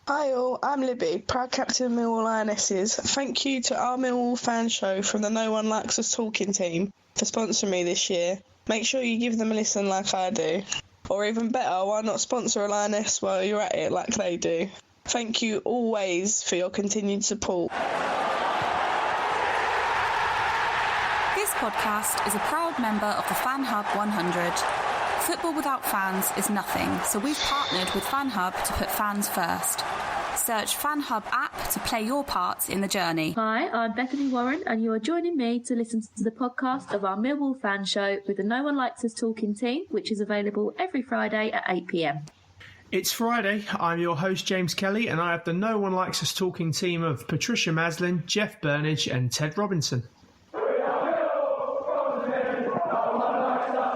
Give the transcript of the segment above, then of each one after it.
Hi all, I'm Libby, proud captain of Millwall Lionesses. Thank you to our Millwall fan show from the No One Likes Us Talking team for sponsoring me this year. Make sure you give them a listen like I do. Or even better, why not sponsor a Lioness while you're at it like they do? Thank you always for your continued support. This podcast is a proud member of the Fan Hub 100. Football without fans is nothing, so we've partnered with Fan Hub to put fans first. Search Fan Hub app to play your part in the journey. Hi, I'm Bethany Warren, and you are joining me to listen to the podcast of our Millwall fan show with the No One Likes Us Talking team, which is available every Friday at 8 p.m. It's Friday. I'm your host, James Kelly, and I have the No One Likes Us Talking team of Patricia Maslin, Jeff Burnage, and Ted Robinson.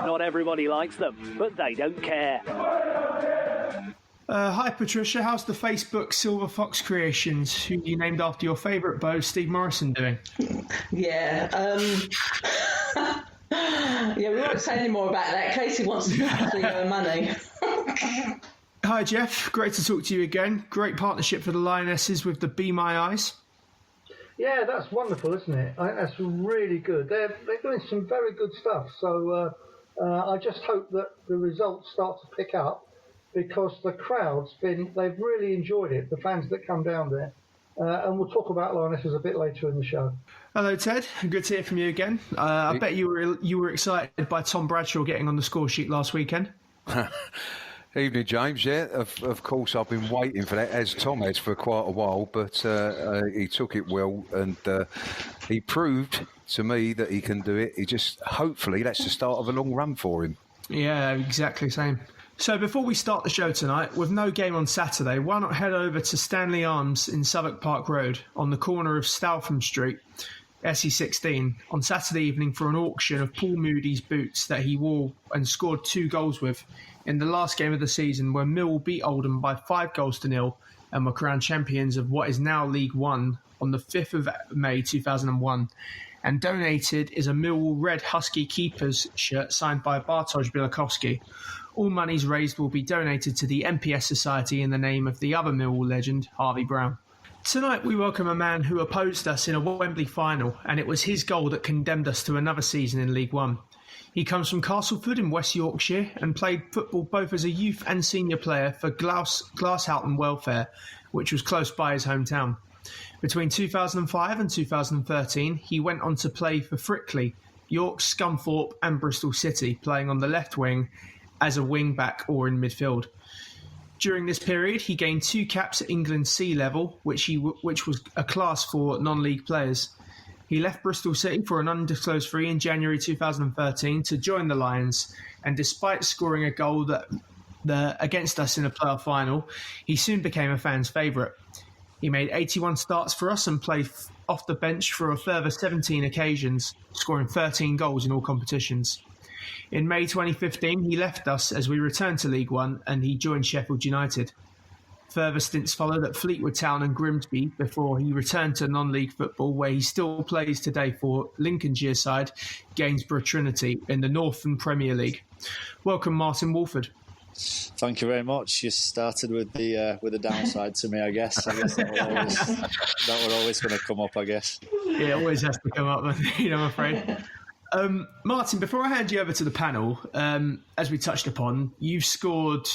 Not everybody likes them, but they don't care. Hi Patricia, how's the Facebook Silver Fox Creations, who you named after your favourite beau, Steve Morrison, doing? Yeah, we won't say any more about that. Casey wants to have the money. Hi Jeff, great to talk to you again. Great partnership for the Lionesses with the Be My Eyes. Yeah, that's wonderful, isn't it? I think that's really good. They're doing some very good stuff. So I just hope that the results start to pick up, because the they've really enjoyed it, the fans that come down there. And we'll talk about Lionesses a bit later in the show. Hello, Ted. Good to hear from you again. I bet you were excited by Tom Bradshaw getting on the score sheet last weekend. Evening, James. Yeah, of course, I've been waiting for that, as Tom has for quite a while, but he took it well, and he proved to me that he can do it. Hopefully, that's the start of a long run for him. Yeah, exactly same. So before we start the show tonight, with no game on Saturday, why not head over to Stanley Arms in Southwark Park Road on the corner of Stougham Street, SE16, on Saturday evening for an auction of Paul Moody's boots that he wore and scored 2 goals with in the last game of the season, when Millwall beat Oldham by 5-0 and were crowned champions of what is now League One on the 5th of May 2001. And donated is a Millwall Red Husky Keepers shirt signed by Bartosz Bielakowski. All monies raised will be donated to the MPS Society in the name of the other Millwall legend, Harvey Brown. Tonight we welcome a man who opposed us in a Wembley final, and it was his goal that condemned us to another season in League One. He comes from Castleford in West Yorkshire and played football both as a youth and senior player for Glasshoughton Welfare, which was close by his hometown. Between 2005 and 2013, he went on to play for Frickley, York, Scunthorpe and Bristol City, playing on the left wing as a wing-back or in midfield. During this period, he gained 2 caps at England C level, which was a class for non-league players. He left Bristol City for an undisclosed fee in January 2013 to join the Lions, and despite scoring a goal against us in a playoff final, he soon became a fan's favourite. He made 81 starts for us and played off the bench for a further 17 occasions, scoring 13 goals in all competitions. In May 2015, he left us as we returned to League One and he joined Sheffield United. Further stints followed at Fleetwood Town and Grimsby before he returned to non-league football, where he still plays today for Lincolnshire side Gainsborough Trinity in the Northern Premier League. Welcome, Martin Walford. Thank you very much. You started with the downside to me, I guess. That were always going to come up, I guess. Yeah, it always has to come up, I'm afraid. Martin, before I hand you over to the panel, as we touched upon, you've scored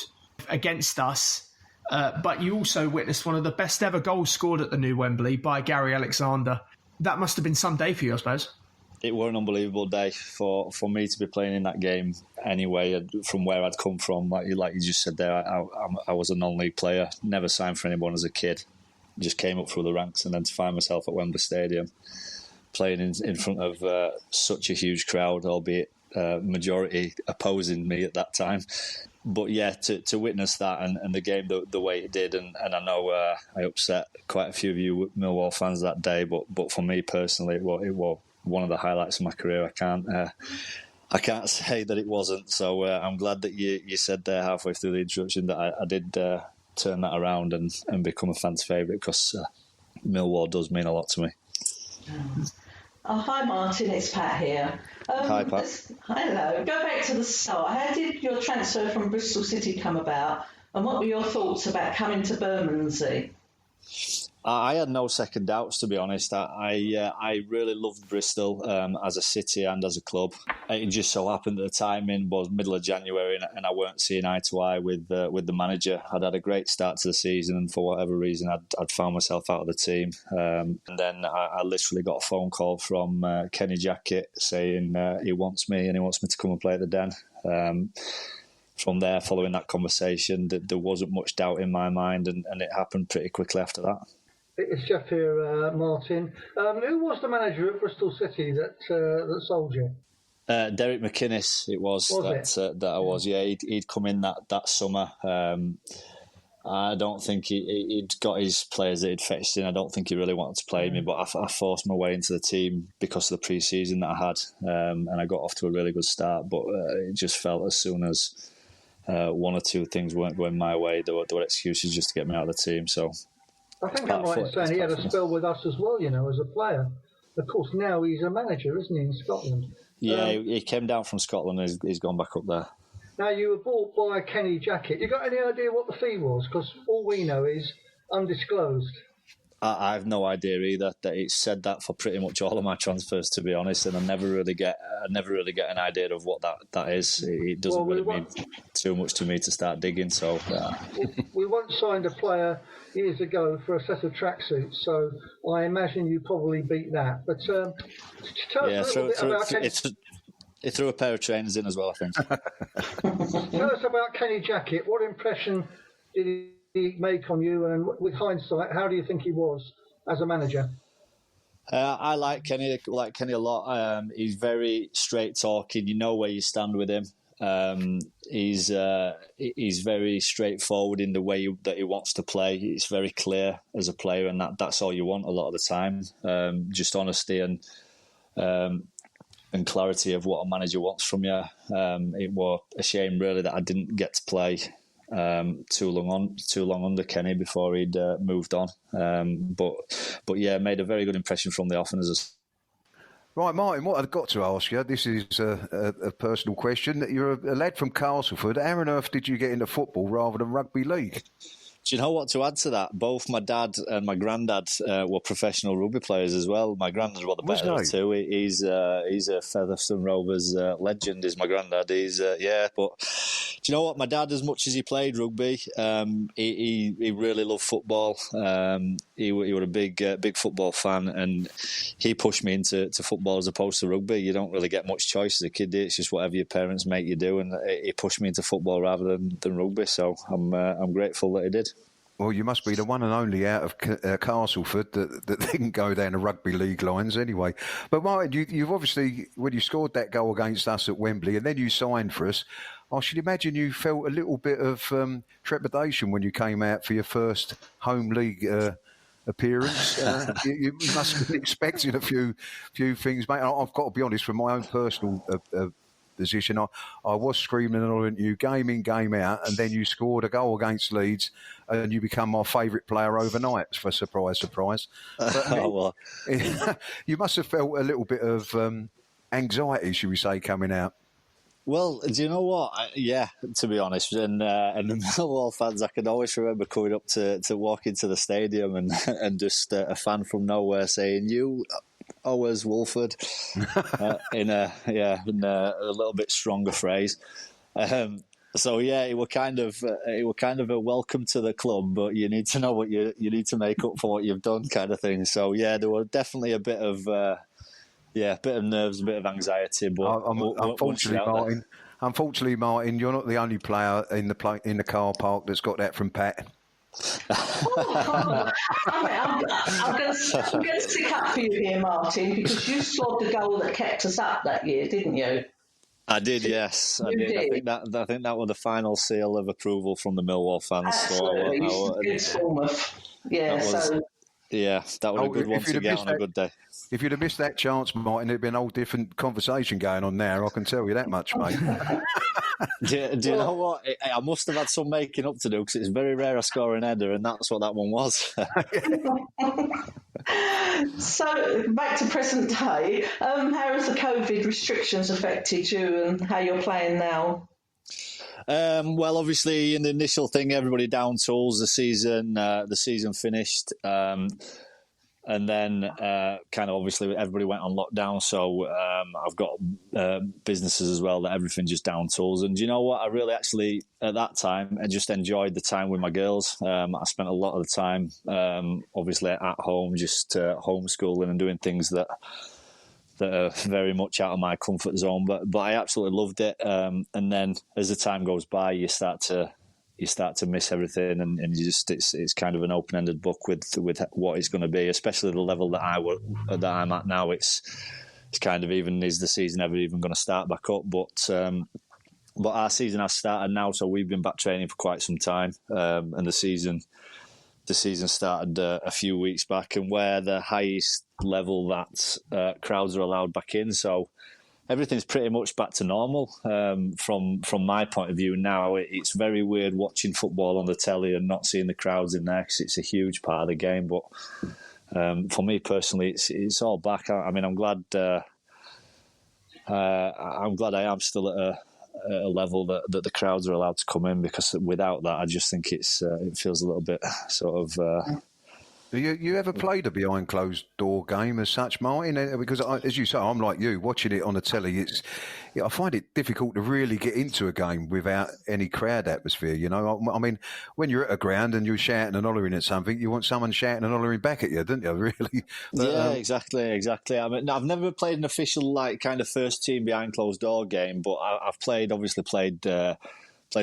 against us, but you also witnessed one of the best ever goals scored at the new Wembley by Gary Alexander. That must have been some day for you, I suppose. It was an unbelievable day for me to be playing in that game anyway, from where I'd come from. Like you just said there, I was a non-league player, never signed for anyone as a kid, just came up through the ranks, and then to find myself at Wembley Stadium playing in front of such a huge crowd, albeit majority opposing me at that time. But yeah, to witness that and the game the way it did, and I know I upset quite a few of you Millwall fans that day, but for me personally, it was one of the highlights of my career. I can't say that it wasn't. So I'm glad that you said there halfway through the introduction that I did turn that around and become a fan's favourite, because Millwall does mean a lot to me. Hi Martin, it's Pat here. Hi Pat. Hello. Go back to the start. How did your transfer from Bristol City come about? And what were your thoughts about coming to Bermondsey? I had no second doubts, to be honest. I really loved Bristol as a city and as a club. It just so happened that the timing was middle of January, and I weren't seeing eye to eye with the manager. I'd had a great start to the season, and for whatever reason, I'd found myself out of the team. And then I literally got a phone call from Kenny Jackett saying he wants me, and he wants me to come and play at the Den. From there, following that conversation, there wasn't much doubt in my mind, and it happened pretty quickly after that. It's Jeff here, Martin. Who was the manager at Bristol City that sold you? Derek McInnes, it was that I was. Yeah, he'd come in that summer. I don't think he'd got his players that he'd fetched in. I don't think he really wanted to play me, but I forced my way into the team because of the pre-season that I had, and I got off to a really good start. But it just felt as soon as one or two things weren't going my way, there were excuses just to get me out of the team. So I think I'm right in saying he had a spell with us as well, as a player. Of course, now he's a manager, isn't he, in Scotland? Yeah, he came down from Scotland and he's gone back up there. Now, you were bought by Kenny Jackett. You got any idea what the fee was? Because all we know is undisclosed. I have no idea either. That it's said that for pretty much all of my transfers, to be honest, and I never really get an idea of what that is. It doesn't mean too much to me to start digging. So we once signed a player years ago for a set of tracksuits, so I imagine you probably beat that. But tell us a little bit about Kenny. He threw a pair of trainers in as well, I think. Tell us about Kenny Jackett. What impression did he make on you? And with hindsight, how do you think he was as a manager? I like Kenny a lot. He's very straight talking. You know where you stand with him. He's very straightforward in the way that he wants to play. It's very clear as a player, and that's all you want a lot of the time. Just honesty and clarity of what a manager wants from you. It was a shame, really, that I didn't get to play too long under Kenny before he'd moved on. But yeah, made a very good impression from the off and as a... Right, Martin, what I've got to ask you, this is a personal question. You're a lad from Castleford. How on earth did you get into football rather than rugby league? Do you know what, to add to that? Both my dad and my granddad were professional rugby players as well. My granddad was the better of the two. He's a Featherstone Rovers legend, is my granddad. But do you know what? My dad, as much as he played rugby, he really loved football. He was a big football fan, and he pushed me into football as opposed to rugby. You don't really get much choice as a kid. It's just whatever your parents make you do, and he pushed me into football rather than rugby. So I'm grateful that he did. Well, you must be the one and only out of Castleford that didn't go down the rugby league lines anyway. But Martin, you've obviously, when you scored that goal against us at Wembley and then you signed for us, I should imagine you felt a little bit of trepidation when you came out for your first home league appearance. You must have been expecting a few things, mate. I've got to be honest, from my own personal position, I was screaming at you game in, game out, and then you scored a goal against Leeds and you become my favourite player overnight, for surprise. But, you must have felt a little bit of anxiety, should we say, coming out. Well, do you know what? To be honest, and the Millwall fans, I can always remember coming up to walk into the stadium and just a fan from nowhere saying, "You always Wolford," in a little bit stronger phrase. So yeah, it were kind of a welcome to the club, but you need to know what you need to make up for what you've done, kind of thing. So yeah, there were definitely a bit of nerves, a bit of anxiety. But unfortunately, Martin, you're not the only player in the car park that's got that from Pat. I'm going to stick up for you here, Martin, because you scored the goal that kept us up that year, didn't you? I did, yes. I did. I think that was the final seal of approval from the Millwall fans. Absolutely. That was a good one to get on a good day. If you'd have missed that chance, Martin, it'd been a whole different conversation going on now. I can tell you that much, mate. Do you know what? I must have had some making up to do, because it's very rare I score an header, and that's what that one was. So, back to present day. How has the COVID restrictions affected you and how you're playing now? Well, obviously, in the initial thing, everybody down tools. The season finished, and then kind of obviously everybody went on lockdown. So I've got businesses as well that everything just down tools. And do you know what? I really actually at that time I just enjoyed the time with my girls. I spent a lot of the time, obviously at home, just homeschooling and doing things that are very much out of my comfort zone, but I absolutely loved it. And then as the time goes by, you start to miss everything, and you just it's kind of an open-ended book with what it's going to be, especially the level that I'm at now. It's kind of even, is the season ever even going to start back up? But our season has started now, so we've been back training for quite some time, and the season started a few weeks back, and we're the highest level that crowds are allowed back in. So everything's pretty much back to normal from my point of view now. It's very weird watching football on the telly and not seeing the crowds in there, because it's a huge part of the game. But for me personally, it's all back. I mean, I'm glad I am still at a level that the crowds are allowed to come in, because without that, I just think it feels a little bit sort of. You ever played a behind closed door game as such, Martin? Because as you say, I'm like you, watching it on the telly. I find it difficult to really get into a game without any crowd atmosphere. You know, I mean, when you're at a ground and you're shouting and hollering at something, you want someone shouting and hollering back at you, don't you? Really? But, yeah, exactly. I mean, I've never played an official kind of first team behind closed door game, but I've played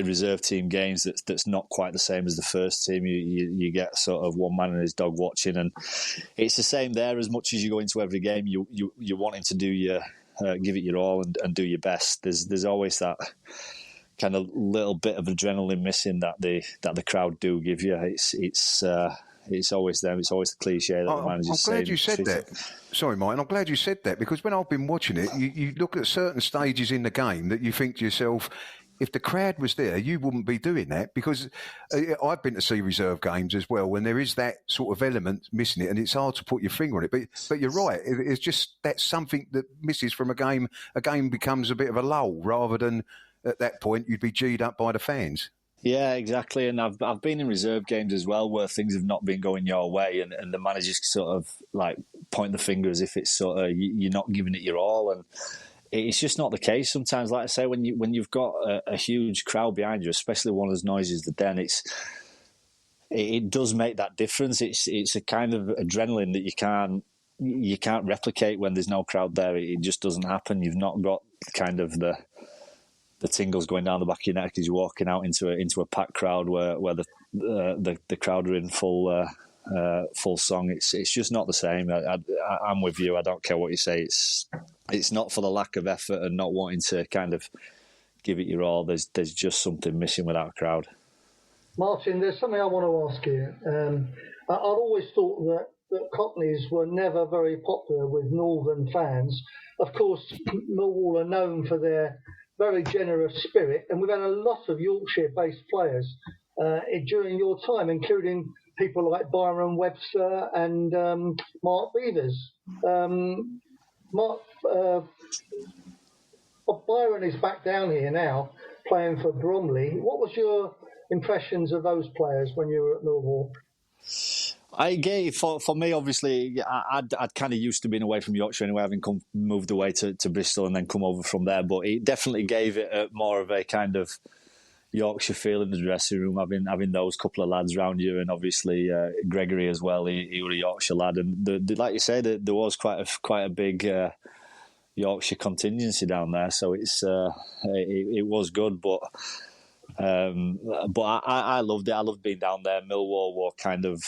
reserve team games that's not quite the same as the first team. You get sort of one man and his dog watching, and it's the same there. As much as you go into every game, you're wanting to do give it your all and do your best. There's always that kind of little bit of adrenaline missing that the crowd do give you. It's always them. It's always the cliche that the manager's saying. I'm glad you said that. Sorry, Martin. I'm glad you said that, because when I've been watching it, you look at certain stages in the game that you think to yourself, if the crowd was there, you wouldn't be doing that, because I've been to see reserve games as well, when there is that sort of element missing it, and it's hard to put your finger on it. But you're right. It's just that's something that misses from a game. A game becomes a bit of a lull, rather than at that point you'd be G'd up by the fans. Yeah, exactly. And I've been in reserve games as well, where things have not been going your way, and the managers sort of like point the finger as if it's sort of you're not giving it your all, and it's just not the case sometimes. Like I say, when you've got a huge crowd behind you, especially one as noisy as the Den, it does make that difference. It's a kind of adrenaline that you can't replicate when there's no crowd there. It just doesn't happen. You've not got kind of the tingles going down the back of your neck as you're walking out into a packed crowd where the crowd are in full song. It's just not the same. I'm with you. I don't care what you say. It's not for the lack of effort and not wanting to kind of give it your all. There's just something missing without a crowd. Martin, there's something I want to ask you. I've always thought that Cockneys were never very popular with northern fans. Of course, Millwall are known for their very generous spirit, and we've had a lot of Yorkshire-based players during your time, including people like Byron Webster and Mark Beavers. Byron is back down here now, playing for Bromley. What was your impressions of those players when you were at Millwall? For me, obviously, I'd kind of used to being away from Yorkshire anyway, having moved away to Bristol and then come over from there. But it definitely gave it more of a kind of Yorkshire feel in the dressing room, having those couple of lads around you, and obviously Gregory as well. He was a Yorkshire lad, and like you say, there was quite a big Yorkshire contingency down there. So it was good, but I loved it. I loved being down there. Millwall were kind of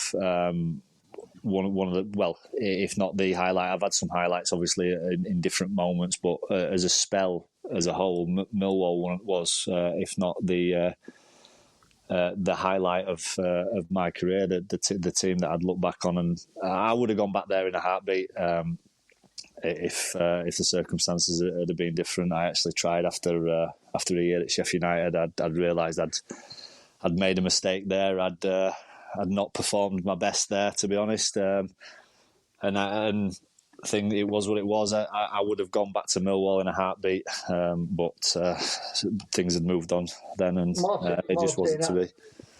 one of the, if not the highlight. I've had some highlights, obviously, in different moments, but as a spell, as a whole, Millwall was, if not the highlight of my career, the team that I'd look back on, and I would have gone back there in a heartbeat if the circumstances had been different. I actually tried after a year at Sheffield United. I'd realised I'd made a mistake there. I'd not performed my best there, to be honest, and thing, it was what it was. I would have gone back to Millwall in a heartbeat, but things had moved on then, and it just wasn't to be.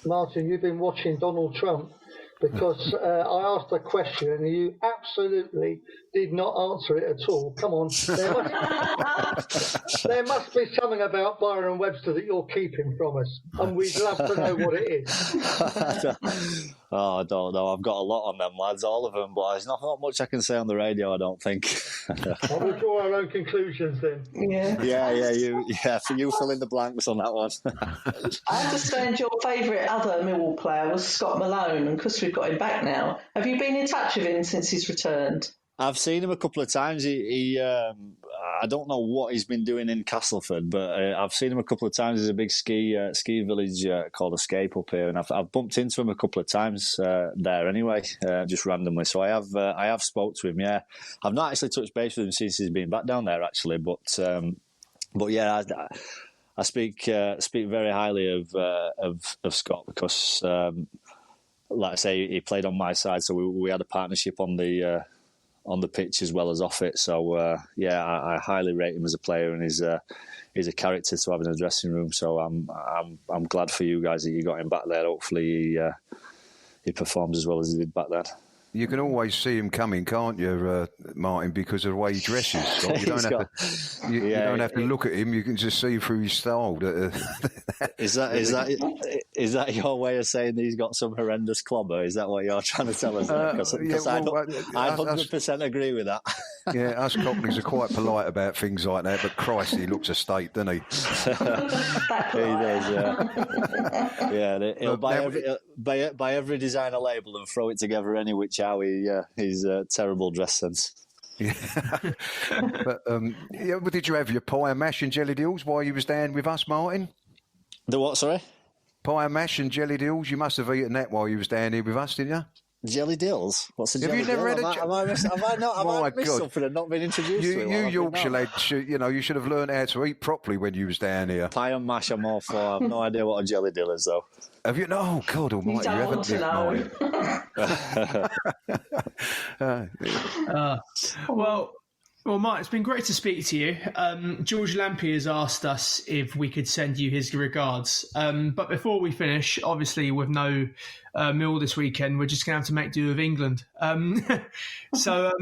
Martin, you've been watching Donald Trump, because I asked a question and you absolutely did not answer it at all. Come on. There must be something about Byron Webster that you're keeping from us, and we'd love to know what it is. Oh, I don't know. I've got a lot on them, lads, all of them, but there's not much I can say on the radio, I don't think. We'll draw our own conclusions then. You fill in the blanks on that one. I understand your favourite other Millwall player was Scott Malone, and because we've got him back now, have you been in touch with him since he's returned? I've seen him a couple of times. He I don't know what he's been doing in Castleford, but I've seen him a couple of times. There's a big ski village called Escape up here, and I've bumped into him a couple of times there anyway, just randomly. So I have spoke to him. Yeah, I've not actually touched base with him since he's been back down there actually, but yeah, I speak very highly of Scott because, like I say, he played on my side, so we had a partnership on the pitch as well as off it. So I highly rate him as a player, and he's a character to have in a dressing room. So I'm glad for you guys that you got him back there. Hopefully he performs as well as he did back then. You can always see him coming, can't you, Martin, because of the way he dresses. Scott. You don't have to look at him. You can just see through his style. Is that your way of saying that he's got some horrendous clobber? Is that what you're trying to tell us? Because I 100% agree with that. Yeah, us Cockneys are quite polite about things like that, but Christ, he looks a state, doesn't he? He does, yeah. Yeah, he'll buy every designer label and throw it together any which how he's a terrible dress sense. Yeah. But did you have your pie and mash and jelly deals while you was down with us, Martin? The what, sorry? Pie and mash and jelly deals. You must have eaten that while you was down here with us, didn't you? Jelly dills? What's a jelly deal? Have I missed something and not been introduced to it? You Yorkshire lad, you should have learned how to eat properly when you was down here. Pie and mash I'm all for. I have no idea what a jelly deal is, though. Have you? No, God almighty, you haven't lived, Well, Mark, it's been great to speak to you. George Lampy has asked us if we could send you his regards. But before we finish, obviously with no Mill this weekend, we're just going to have to make do with England. So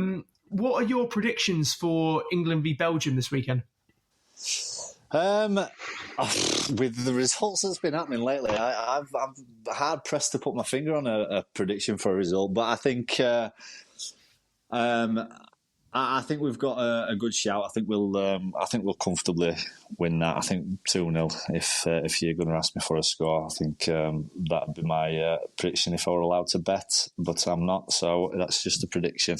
what are your predictions for England v Belgium this weekend? With the results that's been happening lately, I'm hard pressed to put my finger on a prediction for a result. But I think... I think we've got a good shout. I think we'll comfortably win that. I think 2-0. If you're going to ask me for a score, I think that'd be my prediction if I were allowed to bet, but I'm not. So that's just a prediction.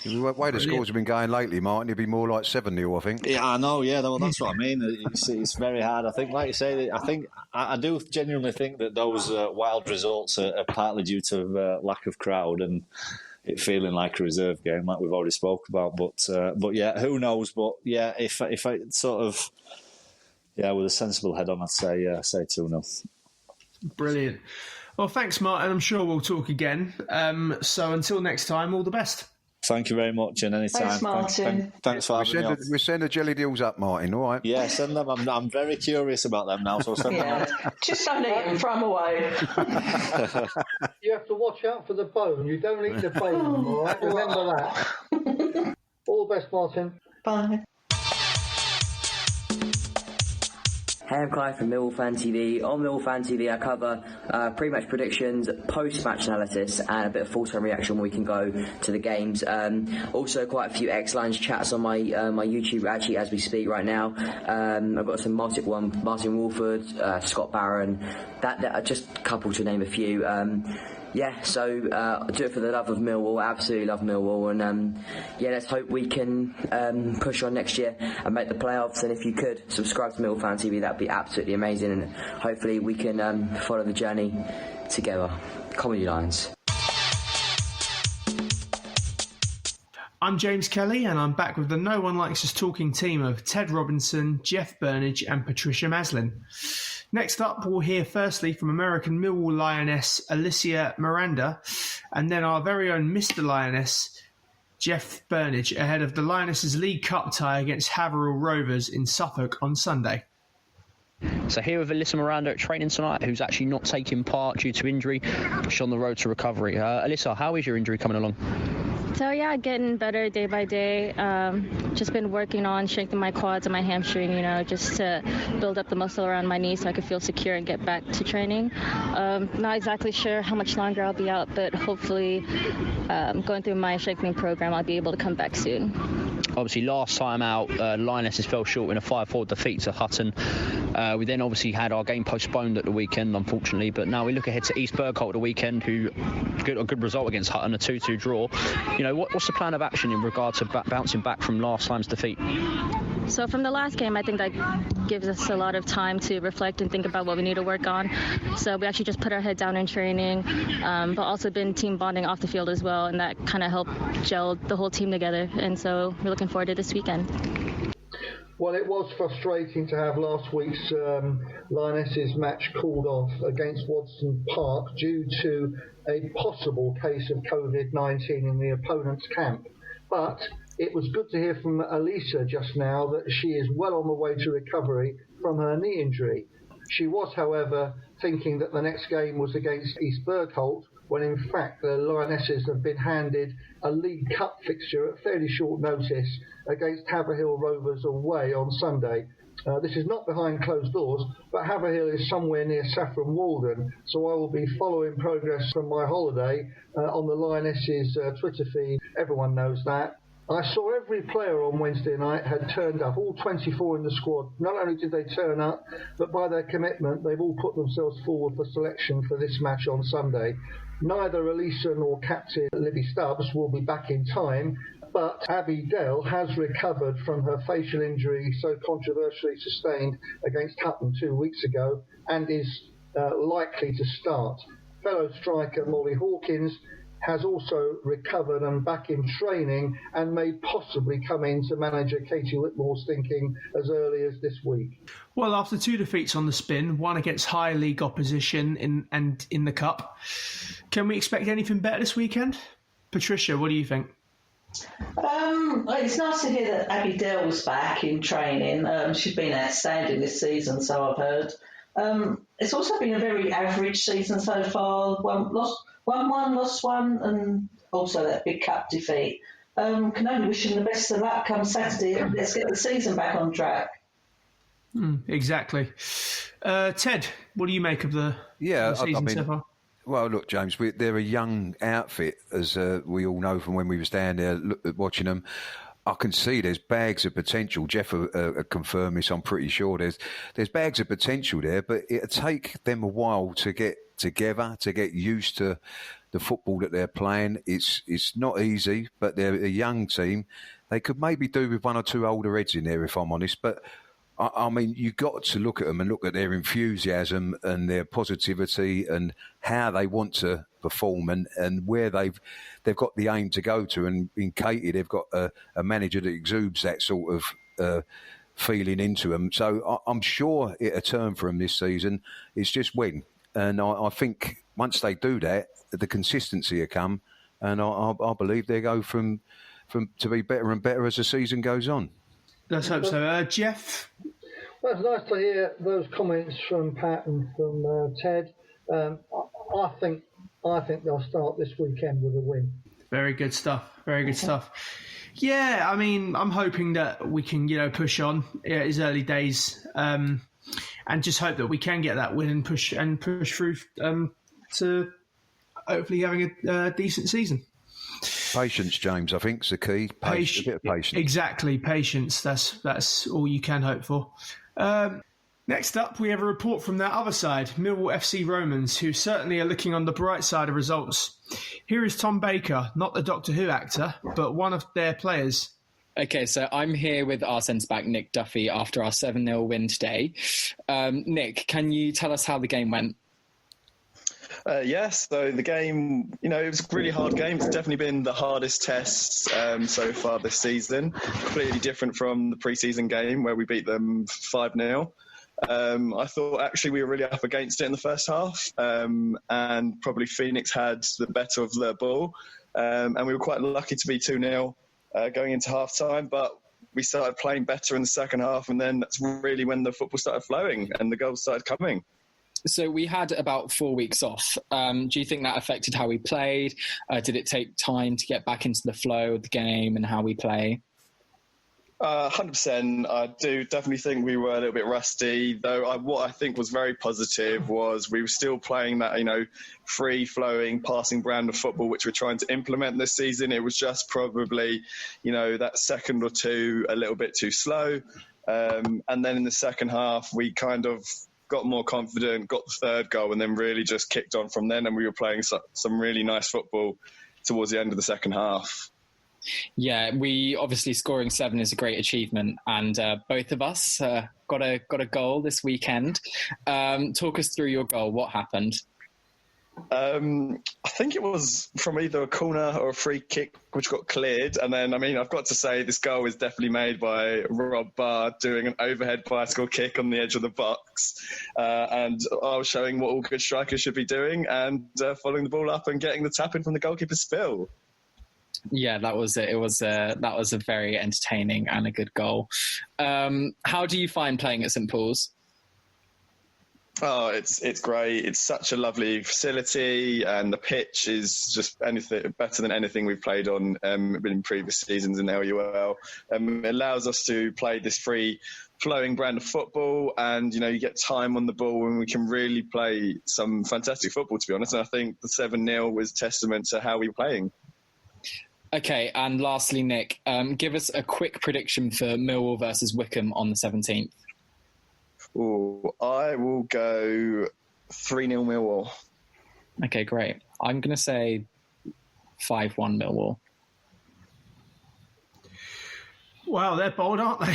The way the scores have been going lately, Martin, it'd be more like 7-0, I think. Yeah, I know. Yeah, well, that's what I mean. It's very hard. I think, like you say, I do genuinely think that those wild results are partly due to lack of crowd and it feeling like a reserve game, like we've already spoke about. But yeah, who knows? But yeah, if I sort of with a sensible head on, I'd say 2-0. Brilliant. Well, thanks, Martin. I'm sure we'll talk again. So until next time, all the best. Thank you very much, and anytime. Thanks, Martin. Thanks for having me. We send the jelly deals up, Martin. All right. Yeah, send them. I'm very curious about them now. So send them. Just don't eat them. Throw them away. You have to watch out for the bone. You don't eat the bone. All right. Remember that. All the best, Martin. Bye. Hey, I'm Clive from Millwall Fan TV. On Millwall Fan TV, I cover pre-match predictions, post-match analysis, and a bit of full-time reaction when we can go to the games. Also, quite a few X-Lounge chats on my YouTube, actually, as we speak right now. I've got some Martin Wolford, Scott Barron, that just a couple to name a few. So do it for the love of Millwall. Absolutely love Millwall, and let's hope we can push on next year and make the playoffs. And if you could subscribe to Millwall Fan TV, that'd be absolutely amazing. And hopefully we can follow the journey together. Comedy Lines. I'm James Kelly, and I'm back with the No One Likes Us Talking team of Ted Robinson, Jeff Burnage, and Patricia Maslin. Next up, we'll hear firstly from American Millwall Lioness Alyssa Miranda, and then our very own Mr. Lioness, Jeff Burnage ahead of the Lionesses League Cup tie against Haverhill Rovers in Suffolk on Sunday. So here with Alyssa Miranda at training tonight, who's actually not taking part due to injury. She's on the road to recovery. Alyssa, how is your injury coming along? So yeah, getting better day by day. Just been working on strengthening my quads and my hamstring, just to build up the muscle around my knee so I could feel secure and get back to training. Not exactly sure how much longer I'll be out, but hopefully going through my strengthening program, I'll be able to come back soon. Obviously, last time out, Lionesses fell short in a 5-4 defeat to Hutton. We then obviously had our game postponed at the weekend, unfortunately, but now we look ahead to East Bergholt at the weekend, who got a good result against Hutton, a 2-2 draw. What's the plan of action in regard to bouncing back from last time's defeat? So from the last game, I think that gives us a lot of time to reflect and think about what we need to work on. So we actually just put our head down in training, but also been team bonding off the field as well, and that kind of helped gel the whole team together. And so we're looking forward to this weekend. Well, it was frustrating to have last week's Lionesses match called off against Wadston Park due to a possible case of COVID-19 in the opponent's camp. But it was good to hear from Alyssa just now that she is well on the way to recovery from her knee injury. She was, however, thinking that the next game was against East Bergholt, when in fact the Lionesses have been handed a League Cup fixture at fairly short notice against Haverhill Rovers away on Sunday. This is not behind closed doors, but Haverhill is somewhere near Saffron Walden, so I will be following progress from my holiday on the Lionesses Twitter feed. Everyone knows that. I saw every player on Wednesday night had turned up, all 24 in the squad. Not only did they turn up, but by their commitment, they've all put themselves forward for selection for this match on Sunday. Neither Alyssa nor captain Libby Stubbs will be back in time, but Abby Dell has recovered from her facial injury so controversially sustained against Hutton 2 weeks ago and is likely to start. Fellow striker Molly Hawkins has also recovered and back in training and may possibly come into manager Katie Whitmore's thinking as early as this week. Well, after 2 defeats on the spin, one against high league opposition in the Cup, can we expect anything better this weekend? Patricia, what do you think? It's nice to hear that Abby Dell's back in training. She's been outstanding this season, so I've heard. It's also been a very average season so far. Lost one, and also that big cup defeat. Can only wish him the best of luck come Saturday. Let's get the season back on track. Exactly. Ted, what do you make of the season so far? Well, look, James, they're a young outfit, as we all know from when we were standing there watching them. I can see there's bags of potential. Jeff confirmed this, I'm pretty sure. There's bags of potential there, but it'll take them a while to get together, to get used to the football that they're playing. It's not easy, but they're a young team. They could maybe do with 1 or 2 older heads in there, if I'm honest, but I mean, you've got to look at them and look at their enthusiasm and their positivity and how they want to perform and where they've got the aim to go to. And in Katie, they've got a manager that exudes that sort of feeling into them. So I'm sure it'll turn for them this season. It's just when. And I think once they do that, the consistency will come. And I believe they go from to be better and better as the season goes on. Let's hope so. Jeff? Well, it's nice to hear those comments from Pat and from Ted. I think they'll start this weekend with a win. Very good stuff. Very good stuff. Yeah, I mean, I'm hoping that we can, push on. It's early days, and just hope that we can get that win and push through to hopefully having a decent season. Patience, James, I think, is the key. A bit of patience. Exactly, patience. That's all you can hope for. Next up, we have a report from the other side, Millwall FC Romans, who certainly are looking on the bright side of results. Here is Tom Baker, not the Doctor Who actor, but one of their players. Okay, so I'm here with our centre-back, Nick Duffy, after our 7-0 win today. Nick, can you tell us how the game went? Yes, so the game, it was a really hard game. It's definitely been the hardest test so far this season. Completely different from the pre-season game where we beat them 5-0. I thought actually we were really up against it in the first half, and probably Phoenix had the better of the ball, and we were quite lucky to be 2-0 going into half time, but we started playing better in the second half, and then that's really when the football started flowing and the goals started coming. So we had about 4 weeks off. Do you think that affected how we played? Did it take time to get back into the flow of the game and how we play? 100%. I do definitely think we were a little bit rusty, though. What I think was very positive was we were still playing that, free-flowing, passing brand of football, which we're trying to implement this season. It was just probably, that second or two a little bit too slow. And then in the second half, we kind of got more confident, got the third goal, and then really just kicked on from then. And we were playing some really nice football towards the end of the second half. Yeah, we obviously scoring 7 is a great achievement, and both of us got a goal this weekend. Talk us through your goal. What happened? I think it was from either a corner or a free kick which got cleared, and then I've got to say this goal was definitely made by Rob Barr doing an overhead bicycle kick on the edge of the box, and I was showing what all good strikers should be doing, and following the ball up and getting the tap in from the goalkeeper's spill. Yeah, that was it. That was a very entertaining and a good goal. How do you find playing at St Paul's? Oh, it's great. It's such a lovely facility, and the pitch is just anything better than anything we've played on in previous seasons in LUL. It allows us to play this free flowing brand of football, and you get time on the ball, and we can really play some fantastic football, to be honest. And I think the 7-0 was testament to how we were playing. Okay, and lastly, Nick, give us a quick prediction for Millwall versus Wickham on the 17th. Ooh, I will go 3-0 Millwall. Okay, great. I'm going to say 5-1 Millwall. Wow, they're bold, aren't they?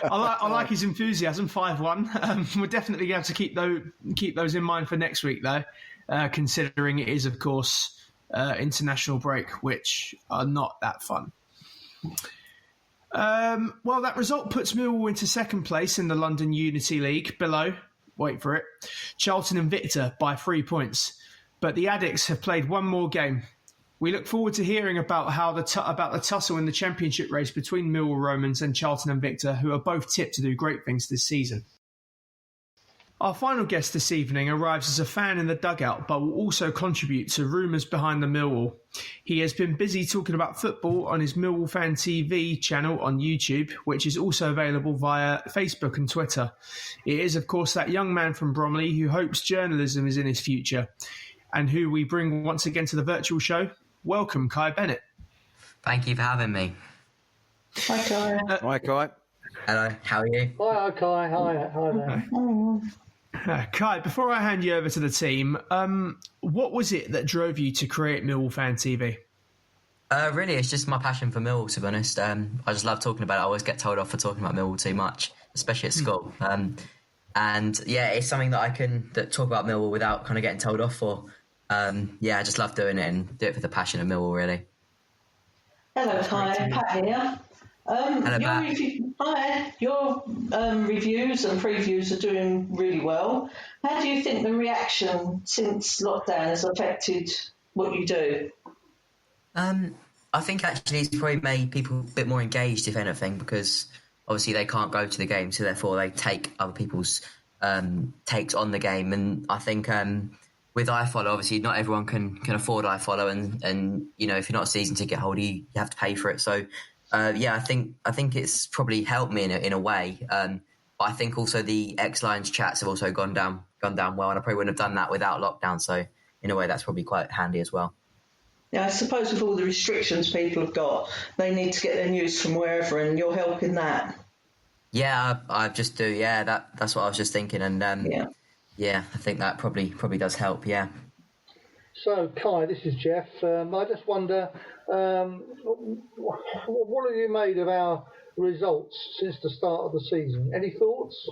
I like his enthusiasm. 5-1. We're definitely going to keep those in mind for next week, though, considering it is, of course, international break, which are not that fun. Well, that result puts Millwall into second place in the London Unity League, below, wait for it, Charlton and Victor by 3 points. But the Addicts have played one more game. We look forward to hearing about about the tussle in the championship race between Millwall Romans and Charlton and Victor, who are both tipped to do great things this season. Our final guest this evening arrives as a fan in the dugout, but will also contribute to rumours behind the Millwall. He has been busy talking about football on his Millwall Fan TV channel on YouTube, which is also available via Facebook and Twitter. It is, of course, that young man from Bromley who hopes journalism is in his future, and who we bring once again to the virtual show. Welcome, Kai Bennett. Thank you for having me. Hi, Kai. Hi, Kai. Hello, how are you? Hi, Kai. Hi there. Kai, before I hand you over to the team, what was it that drove you to create Millwall Fan TV? Really, it's just my passion for Millwall, to be honest. I just love talking about it. I always get told off for talking about Millwall too much, especially at school. And yeah, it's something that talk about Millwall without kind of getting told off for. Yeah, I just love doing it and do it for the passion of Millwall, really. Hello, Kai. Pat here. Hello, Pat. Your reviews and previews are doing really well. How do you think the reaction since lockdown has affected what you do? I think actually it's probably made people a bit more engaged, if anything, because obviously they can't go to the game, so therefore they take other people's takes on the game. And I think with iFollow, obviously not everyone can afford iFollow, and you know, if you're not a season ticket holder, you have to pay for it. So yeah, I think it's probably helped me in a way. But I think also the X-Lines chats have also gone down well, and I probably wouldn't have done that without lockdown. So in a way, that's probably quite handy as well. Yeah, I suppose with all the restrictions people have got, they need to get their news from wherever, and you're helping that. Yeah, I just do. Yeah, that's what I was just thinking, and yeah, I think that probably does help. Yeah. So, Kai, this is Jeff. I just wonder, what have you made of our results since the start of the season? Any thoughts?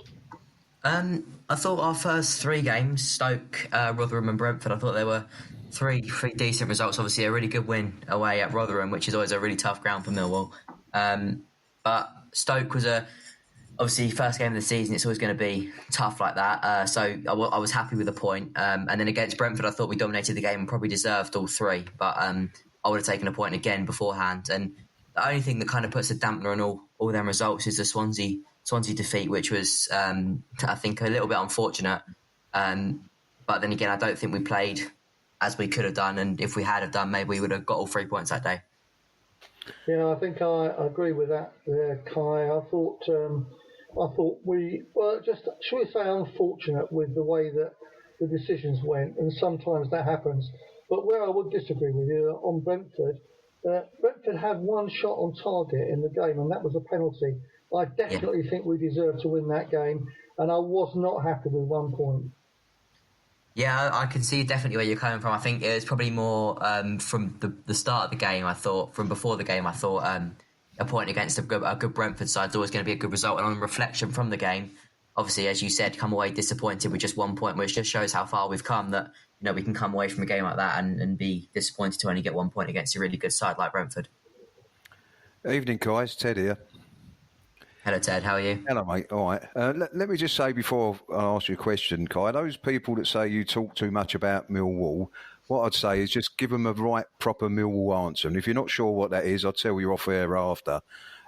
I thought our first 3 games, Stoke, Rotherham and Brentford, I thought they were three decent results. Obviously, a really good win away at Rotherham, which is always a really tough ground for Millwall. But Stoke was a obviously, first game of the season, it's always going to be tough like that. So I was happy with the point. And then against Brentford, I thought we dominated the game and probably deserved all 3. But I would have taken a point again beforehand. And the only thing that kind of puts a dampener on all them results is the Swansea defeat, which was, I think, a little bit unfortunate. But then again, I don't think we played as we could have done. And if we had have done, maybe we would have got all 3 points that day. Yeah, I think I agree with that there, Kai. I thought we were just, shall we say, unfortunate with the way that the decisions went, and sometimes that happens. But where I would disagree with you on Brentford, Brentford had 1 shot on target in the game, and that was a penalty. I definitely think we deserved to win that game, and I was not happy with 1 point. Yeah, I can see definitely where you're coming from. I think it was probably more from the start of the game. I thought, from before the game, a point against a good Brentford side is always going to be a good result. And on reflection from the game, obviously, as you said, come away disappointed with just 1 point, which just shows how far we've come, that we can come away from a game like that and be disappointed to only get 1 point against a really good side like Brentford. Evening, guys. Ted here. Hello, Ted. How are you? Hello, mate. All right. Let me just say before I ask you a question, Kai, those people that say you talk too much about Millwall, what I'd say is just give them a right, proper Millwall answer. And if you're not sure what that is, I'll tell you off air after.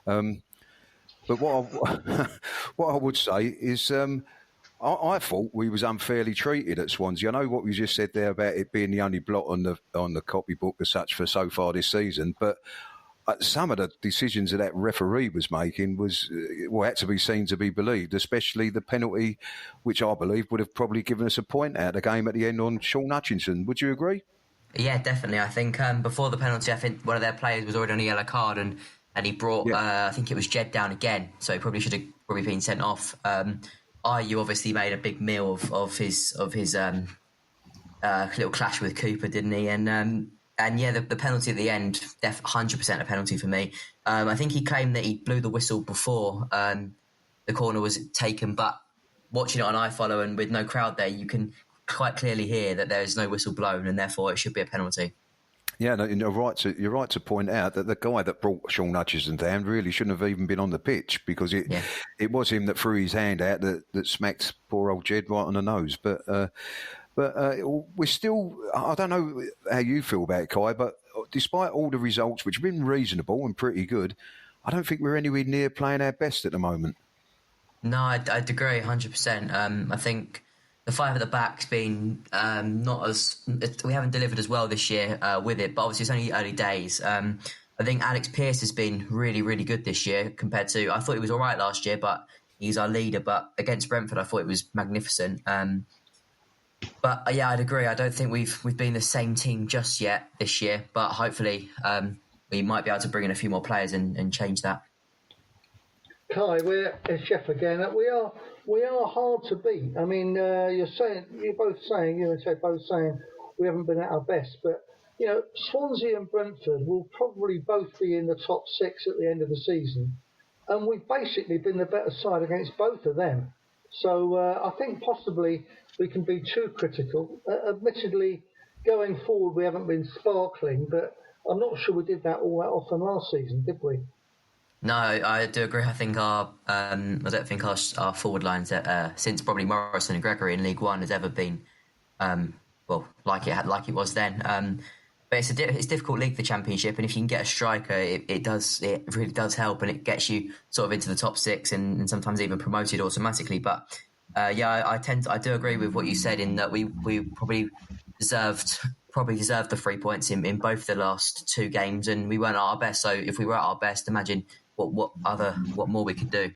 But what I would say is I thought we was unfairly treated at Swansea. I know what you just said there about it being the only blot on the copybook as such for so far this season, but some of the decisions that referee was making had to be seen to be believed, especially the penalty, which I believe would have probably given us a point out of the game at the end on Sean Hutchinson. Would you agree? Yeah, definitely. I think before the penalty, I think one of their players was already on a yellow card, and he brought, I think it was Jed down again, so he probably should have been sent off. Ayew obviously made a big meal of his little clash with Cooper, didn't he? And yeah, the penalty at the end, 100% a penalty for me. I think he claimed that he blew the whistle before the corner was taken, but watching it on iFollow and with no crowd there, you can quite clearly hear that there is no whistle blown, and therefore it should be a penalty. Yeah, no, you're right to point out that the guy that brought Sean Hutchinson down really shouldn't have even been on the pitch, because it was him that threw his hand out that smacked poor old Jed right on the nose. But we're still, I don't know how you feel about it, Kai, but despite all the results, which have been reasonable and pretty good, I don't think we're anywhere near playing our best at the moment. No, I'd agree 100%. I think the 5 at the back's been we haven't delivered as well this year with it, but obviously it's only early days. I think Alex Pearce has been really, really good this year compared to, I thought he was all right last year, but he's our leader. But against Brentford, I thought it was magnificent. But yeah, I'd agree. I don't think we've been the same team just yet this year, but hopefully we might be able to bring in a few more players and change that. Kai, it's Jeff again. We are hard to beat. I mean, you're both saying we haven't been at our best, but Swansea and Brentford will probably both be in the top 6 at the end of the season, and we've basically been the better side against both of them. So I think possibly we can be too critical. Admittedly, going forward, we haven't been sparkling, but I'm not sure we did that all that often last season, did we? No, I do agree. I think I don't think our forward lines since probably Morrison and Gregory in League One has ever been like it was then. But it's a difficult league, the Championship, and if you can get a striker, it really does help, and it gets you sort of into the top 6 and sometimes even promoted automatically. But I do agree with what you said in that we probably deserved the 3 points in both the last 2 games, and we weren't at our best. So if we were at our best, imagine what more we could do.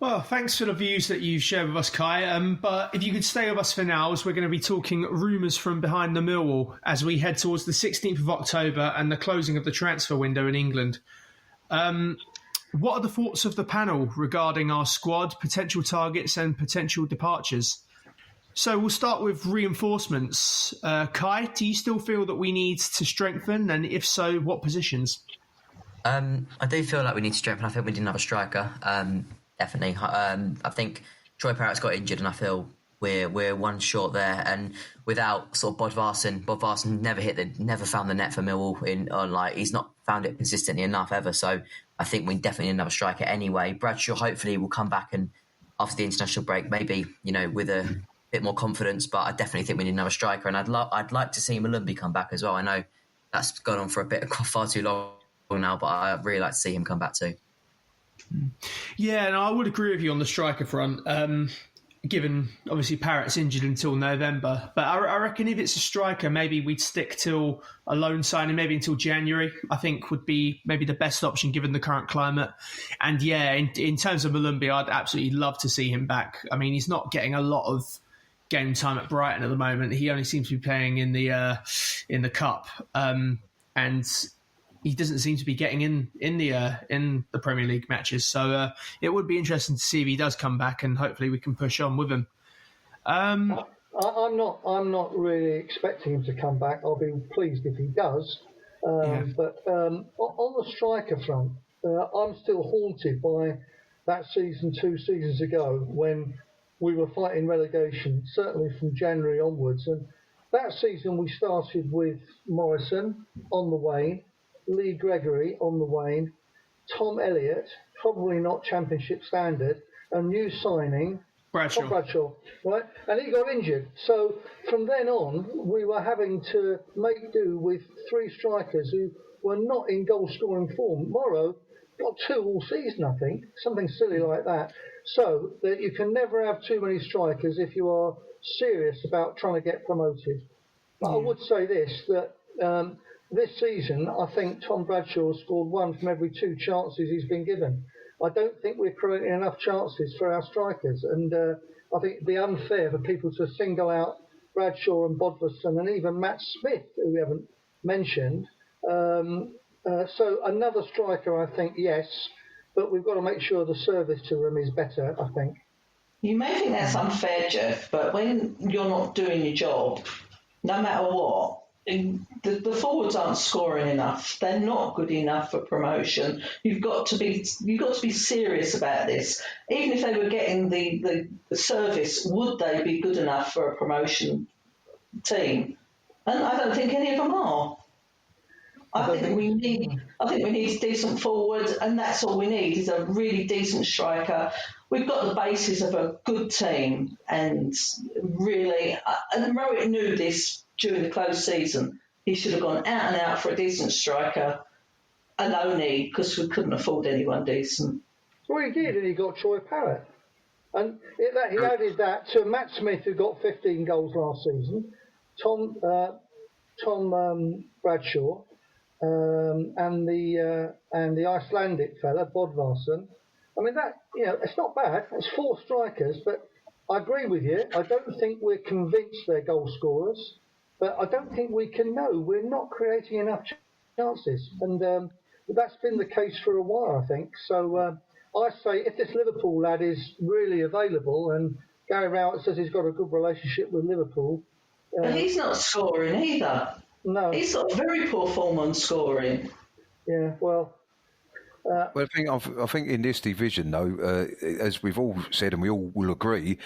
Well, thanks for the views that you've shared with us, Kai. But if you could stay with us for now, as we're going to be talking rumours from behind the Millwall as we head towards the 16th of October and the closing of the transfer window in England. What are the thoughts of the panel regarding our squad, potential targets and potential departures? So we'll start with reinforcements. Kai, do you still feel that we need to strengthen? And if so, what positions? I do feel like we need to strengthen. I think we didn't have a striker. Definitely. I think Troy Parrott's got injured, and I feel we're one short there, and without sort of Bodvarsson never found the net for Millwall he's not found it consistently enough ever. So I think we definitely need another striker anyway. Bradshaw hopefully will come back and after the international break, maybe with a bit more confidence. But I definitely think we need another striker, and I'd like to see Malumbi come back as well. I know that's gone on for far too long now, but I'd really like to see him come back too. Yeah, and I would agree with you on the striker front. Given obviously Parrott's injured until November, but I reckon if it's a striker, maybe we'd stick till a loan signing, maybe until January. I think would be maybe the best option given the current climate. And yeah, in terms of Malumbi, I'd absolutely love to see him back. I mean, he's not getting a lot of game time at Brighton at the moment. He only seems to be playing in the cup, and he doesn't seem to be getting in the Premier League matches. So it would be interesting to see if he does come back, and hopefully we can push on with him. I'm not really expecting him to come back. I'll be pleased if he does. But on the striker front, I'm still haunted by that season 2 seasons ago when we were fighting relegation, certainly from January onwards. And that season we started with Morrison on the wane, Lee Gregory on the wane, Tom Elliott, probably not championship standard, a new signing, Tom Bradshaw, right? And he got injured. So from then on, we were having to make do with 3 strikers who were not in goal-scoring form. Morrow got 2 all season, I think, something silly like that. So that you can never have too many strikers if you are serious about trying to get promoted. But I would say this, that this season, I think Tom Bradshaw scored 1 from every 2 chances he's been given. I don't think we're creating enough chances for our strikers, and I think it'd be unfair for people to single out Bradshaw and Bodvarsson and even Matt Smith, who we haven't mentioned. So another striker, I think, yes, but we've got to make sure the service to them is better, I think. You may think that's unfair, Jeff, but when you're not doing your job, no matter what, the forwards aren't scoring enough. They're not good enough for promotion. You've got to be serious about this. Even if they were getting the service, would they be good enough for a promotion team? And I don't think any of them are. I think we need a decent forward, and that's all we need is a really decent striker. We've got the basis of a good team, and really, and Rowett knew this during the closed season. He should have gone out and out for a decent striker, and only because we couldn't afford anyone decent. Well, he did, and he got Troy Parrott. And he added that to Matt Smith, who got 15 goals last season, Tom Bradshaw, and the Icelandic fella, Bodvarsson. I mean, that, it's not bad. It's 4 strikers, but I agree with you. I don't think we're convinced they're goal scorers, but I don't think we can know. We're not creating enough chances, and that's been the case for a while, I think. So I say if this Liverpool lad is really available, and Gary Rowett says he's got a good relationship with Liverpool. But he's not scoring either. No. He's got very poor form on scoring. Yeah, well... Well, I think in this division, though, as we've all said and we all will agree,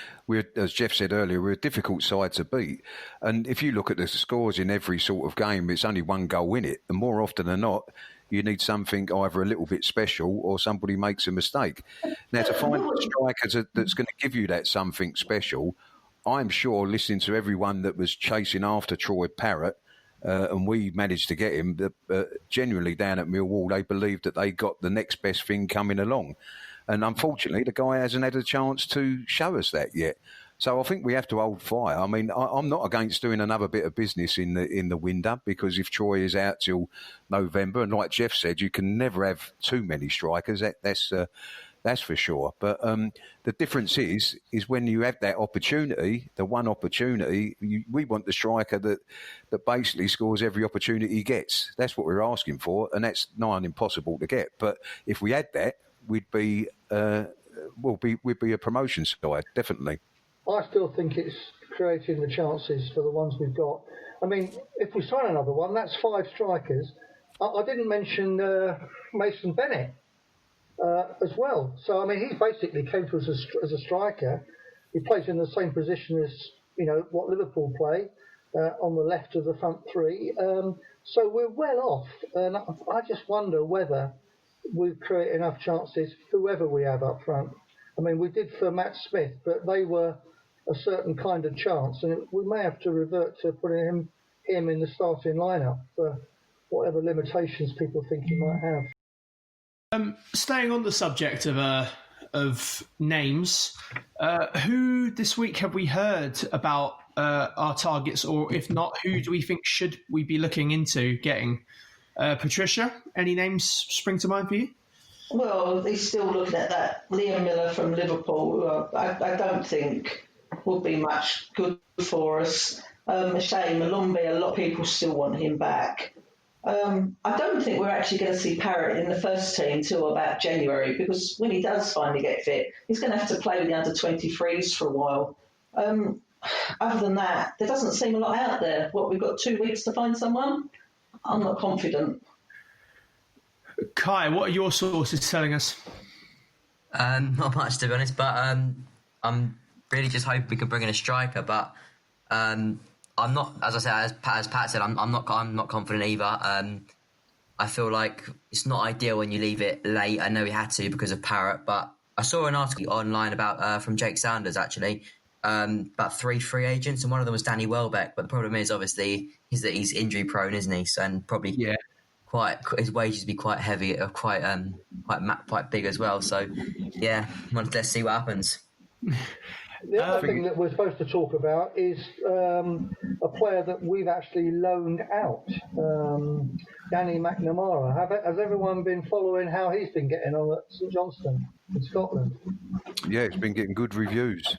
as Jeff said earlier, we're a difficult side to beat. And if you look at the scores in every sort of game, it's only 1 goal in it. And more often than not, you need something either a little bit special or somebody makes a mistake. Now, to find a striker that's going to give you that something special, I'm sure, listening to everyone that was chasing after Troy Parrott, and we managed to get him, genuinely down at Millwall, they believed that they got the next best thing coming along. And unfortunately, the guy hasn't had a chance to show us that yet. So I think we have to hold fire. I mean, I'm not against doing another bit of business in the window, because if Troy is out till November, and like Jeff said, you can never have too many strikers. That's for sure. But the difference is when you have that opportunity, the one opportunity, we want the striker that basically scores every opportunity he gets. That's what we're asking for, and that's nigh impossible to get. But if we had that, we'd be a promotion side, definitely. I still think it's creating the chances for the ones we've got. I mean, if we sign another one, that's 5 strikers. I didn't mention Mason Bennett as well. So, I mean, he basically came to us as a striker. he plays in the same position as what Liverpool play on the left of the front three. So we're well off, and I just wonder whether we create enough chances, whoever we have up front. I mean, we did for Matt Smith, but they were a certain kind of chance, and we may have to revert to putting him in the starting lineup for whatever limitations people think he might have. Staying on the subject of names, who this week have we heard about our targets, or if not, who do we think should we be looking into getting? Patricia, any names spring to mind for you? Well, he's still looking at that Liam Miller from Liverpool, who I don't think will be much good for us. Shane Malumbi, a lot of people still want him back. I don't think we're actually going to see Parrott in the first team till about January, because when he does finally get fit, he's going to have to play with the under-23s for a while. Other than that, there doesn't seem a lot out there. We've got 2 weeks to find someone? I'm not confident. Kai, what are your sources telling us? Not much, to be honest, but I'm really just hoping we can bring in a striker, but I'm not, as I said, as Pat said, I'm not confident either. I feel like it's not ideal when you leave it late. I know he had to because of Parrott, but I saw an article online about from Jake Sanders actually about 3 free agents, and one of them was Danny Welbeck. But the problem is obviously that he's injury prone, isn't he? So, and probably quite his wages be quite heavy, quite big as well. So yeah, let's see what happens. The other thing that we're supposed to talk about is a player that we've actually loaned out, Danny Mcnamara. Has everyone been following how he's been getting on at St Johnstone in Scotland? Yeah, it's been getting good reviews.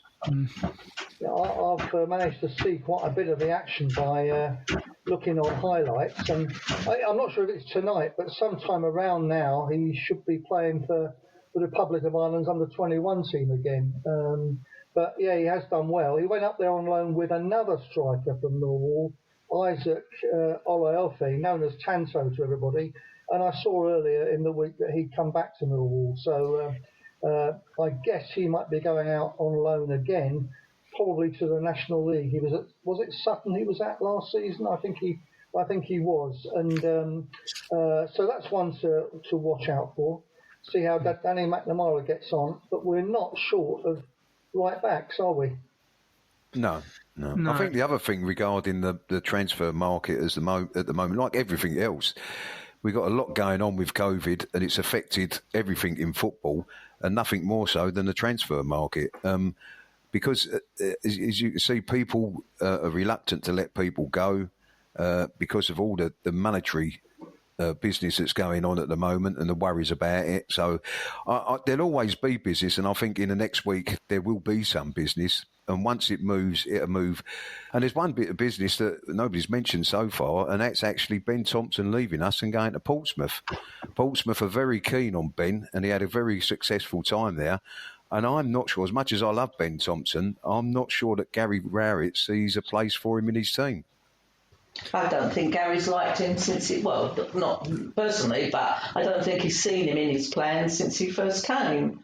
Yeah, I've managed to see quite a bit of the action by looking on highlights, and I'm not sure if it's tonight, but sometime around now he should be playing for the Republic of Ireland's under-21 team again. But yeah, he has done well. He went up there on loan with another striker from Millwall, Isaac Olaelfi, known as Tanto to everybody. And I saw earlier in the week that he'd come back to Millwall. So I guess he might be going out on loan again, probably to the National League. He was it Sutton he was at last season? I think he was. And so that's one to watch out for. See how Danny Mcnamara gets on. But we're not short of right backs, are we? No. I think the other thing regarding the transfer market at the moment, like everything else, we've got a lot going on with COVID, and it's affected everything in football, and nothing more so than the transfer market. Because, as you can see, people are reluctant to let people go because of all the monetary business that's going on at the moment and the worries about it. So there'll always be business, and I think in the next week there will be some business, and once it moves, it'll move. And there's one bit of business that nobody's mentioned so far, and that's actually Ben Thompson leaving us and going to Portsmouth. Portsmouth are very keen on Ben, and he had a very successful time there. And I'm not sure, as much as I love Ben Thompson, I'm not sure that Gary Rowett sees a place for him in his team. I don't think Gary's liked him not personally, but I don't think he's seen him in his plans since he first came.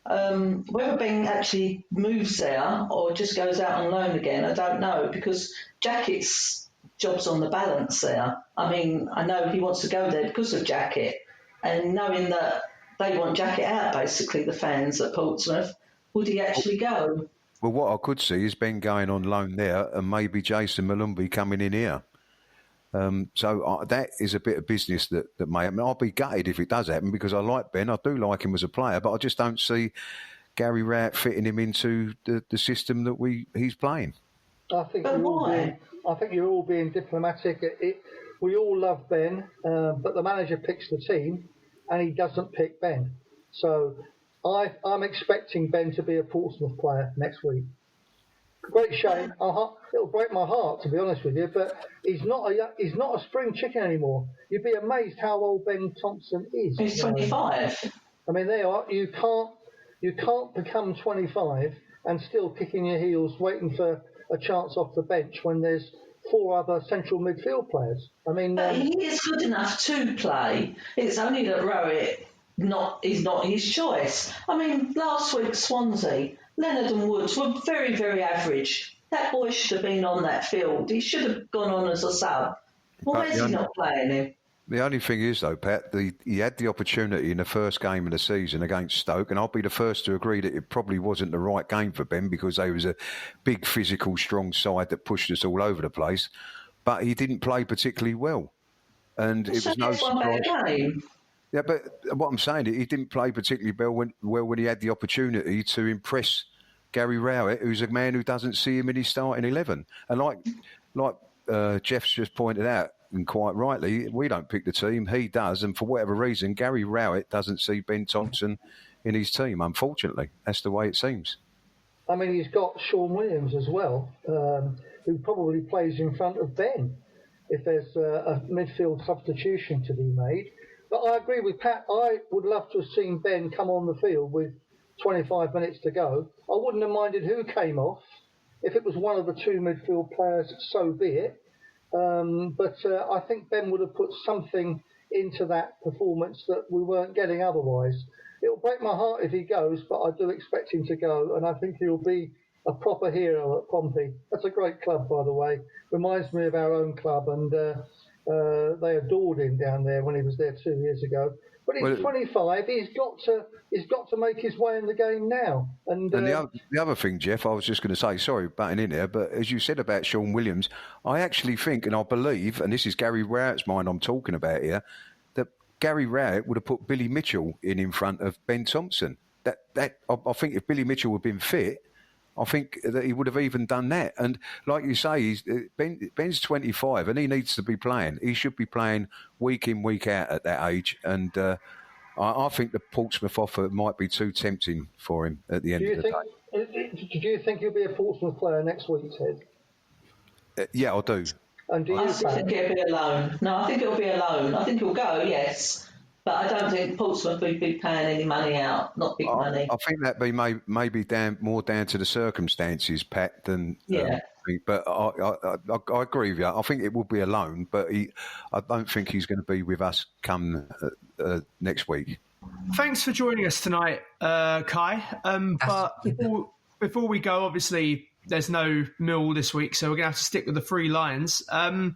Whether Ben actually moves there or just goes out on loan again, I don't know, because Jackett's job's on the balance there. I mean, I know he wants to go there because of Jackett, and knowing that they want Jackett out, basically, the fans at Portsmouth, would he actually go? Well, what I could see is Ben going on loan there and maybe Jason Malumbi coming in here. So that is a bit of business that may happen. I'll be gutted if it does happen because I like Ben. I do like him as a player, but I just don't see Gary Rowett fitting him into the system that he's playing. I think you're all being diplomatic. We all love Ben, but the manager picks the team and he doesn't pick Ben. So I'm expecting Ben to be a Portsmouth player next week. Great shame. It'll break my heart, to be honest with you, but he's not a spring chicken anymore. You'd be amazed how old Ben Thompson is. He's 25. I mean, you can't become 25 and still kicking your heels, waiting for a chance off the bench when there's 4 other central midfield players. I mean, but he is good enough to play. It's only that Rowett is not his choice. I mean, last week Swansea, Leonard and Woods were very, very average. That boy should have been on that field. He should have gone on as a sub. Why is he not playing him? The only thing is, though, Pat, he had the opportunity in the first game of the season against Stoke, and I'll be the first to agree that it probably wasn't the right game for Ben because they was a big, physical, strong side that pushed us all over the place. But he didn't play particularly well. And it was no surprise. Yeah, but what I'm saying, he didn't play particularly well when he had the opportunity to impress Gary Rowett, who's a man who doesn't see him in his starting 11. And like Jeff's just pointed out, and quite rightly, we don't pick the team, he does. And for whatever reason, Gary Rowett doesn't see Ben Thompson in his team, unfortunately. That's the way it seems. I mean, he's got Sean Williams as well, who probably plays in front of Ben if there's a midfield substitution to be made. But I agree with Pat. I would love to have seen Ben come on the field with 25 minutes to go. I wouldn't have minded who came off. If it was one of the two midfield players, so be it. But I think Ben would have put something into that performance that we weren't getting otherwise. It'll break my heart if he goes, but I do expect him to go, and I think he'll be a proper hero at Pompey. That's a great club, by the way. Reminds me of our own club, and they adored him down there when he was there 2 years ago. But he's 25. He's got to make his way in the game now. And the other thing, Jeff, I was just going to say, sorry, butting in there, but as you said about Sean Williams, I actually think, and I believe, and this is Gary Rowett's mind I'm talking about here, that Gary Rowett would have put Billy Mitchell in front of Ben Thompson. I think if Billy Mitchell had been fit, I think that he would have even done that. And like you say, Ben's 25 and he needs to be playing. He should be playing week in, week out at that age. And I think the Portsmouth offer might be too tempting for him at the end of the day. Do you think he'll be a Portsmouth player next week, Ted? Yeah, I do. And do you I think he'll be alone. No, I think he'll be alone. I think he'll go, yes. But I don't think Portsmouth would be paying any money out, not big money. I think that'd be maybe more down to the circumstances, Pat, than... Yeah. But I agree with you. I think it will be a loan, but I don't think he's going to be with us come next week. Thanks for joining us tonight, Kai. But before we go, obviously, there's no Millwall this week, so we're going to have to stick with the three lines. Can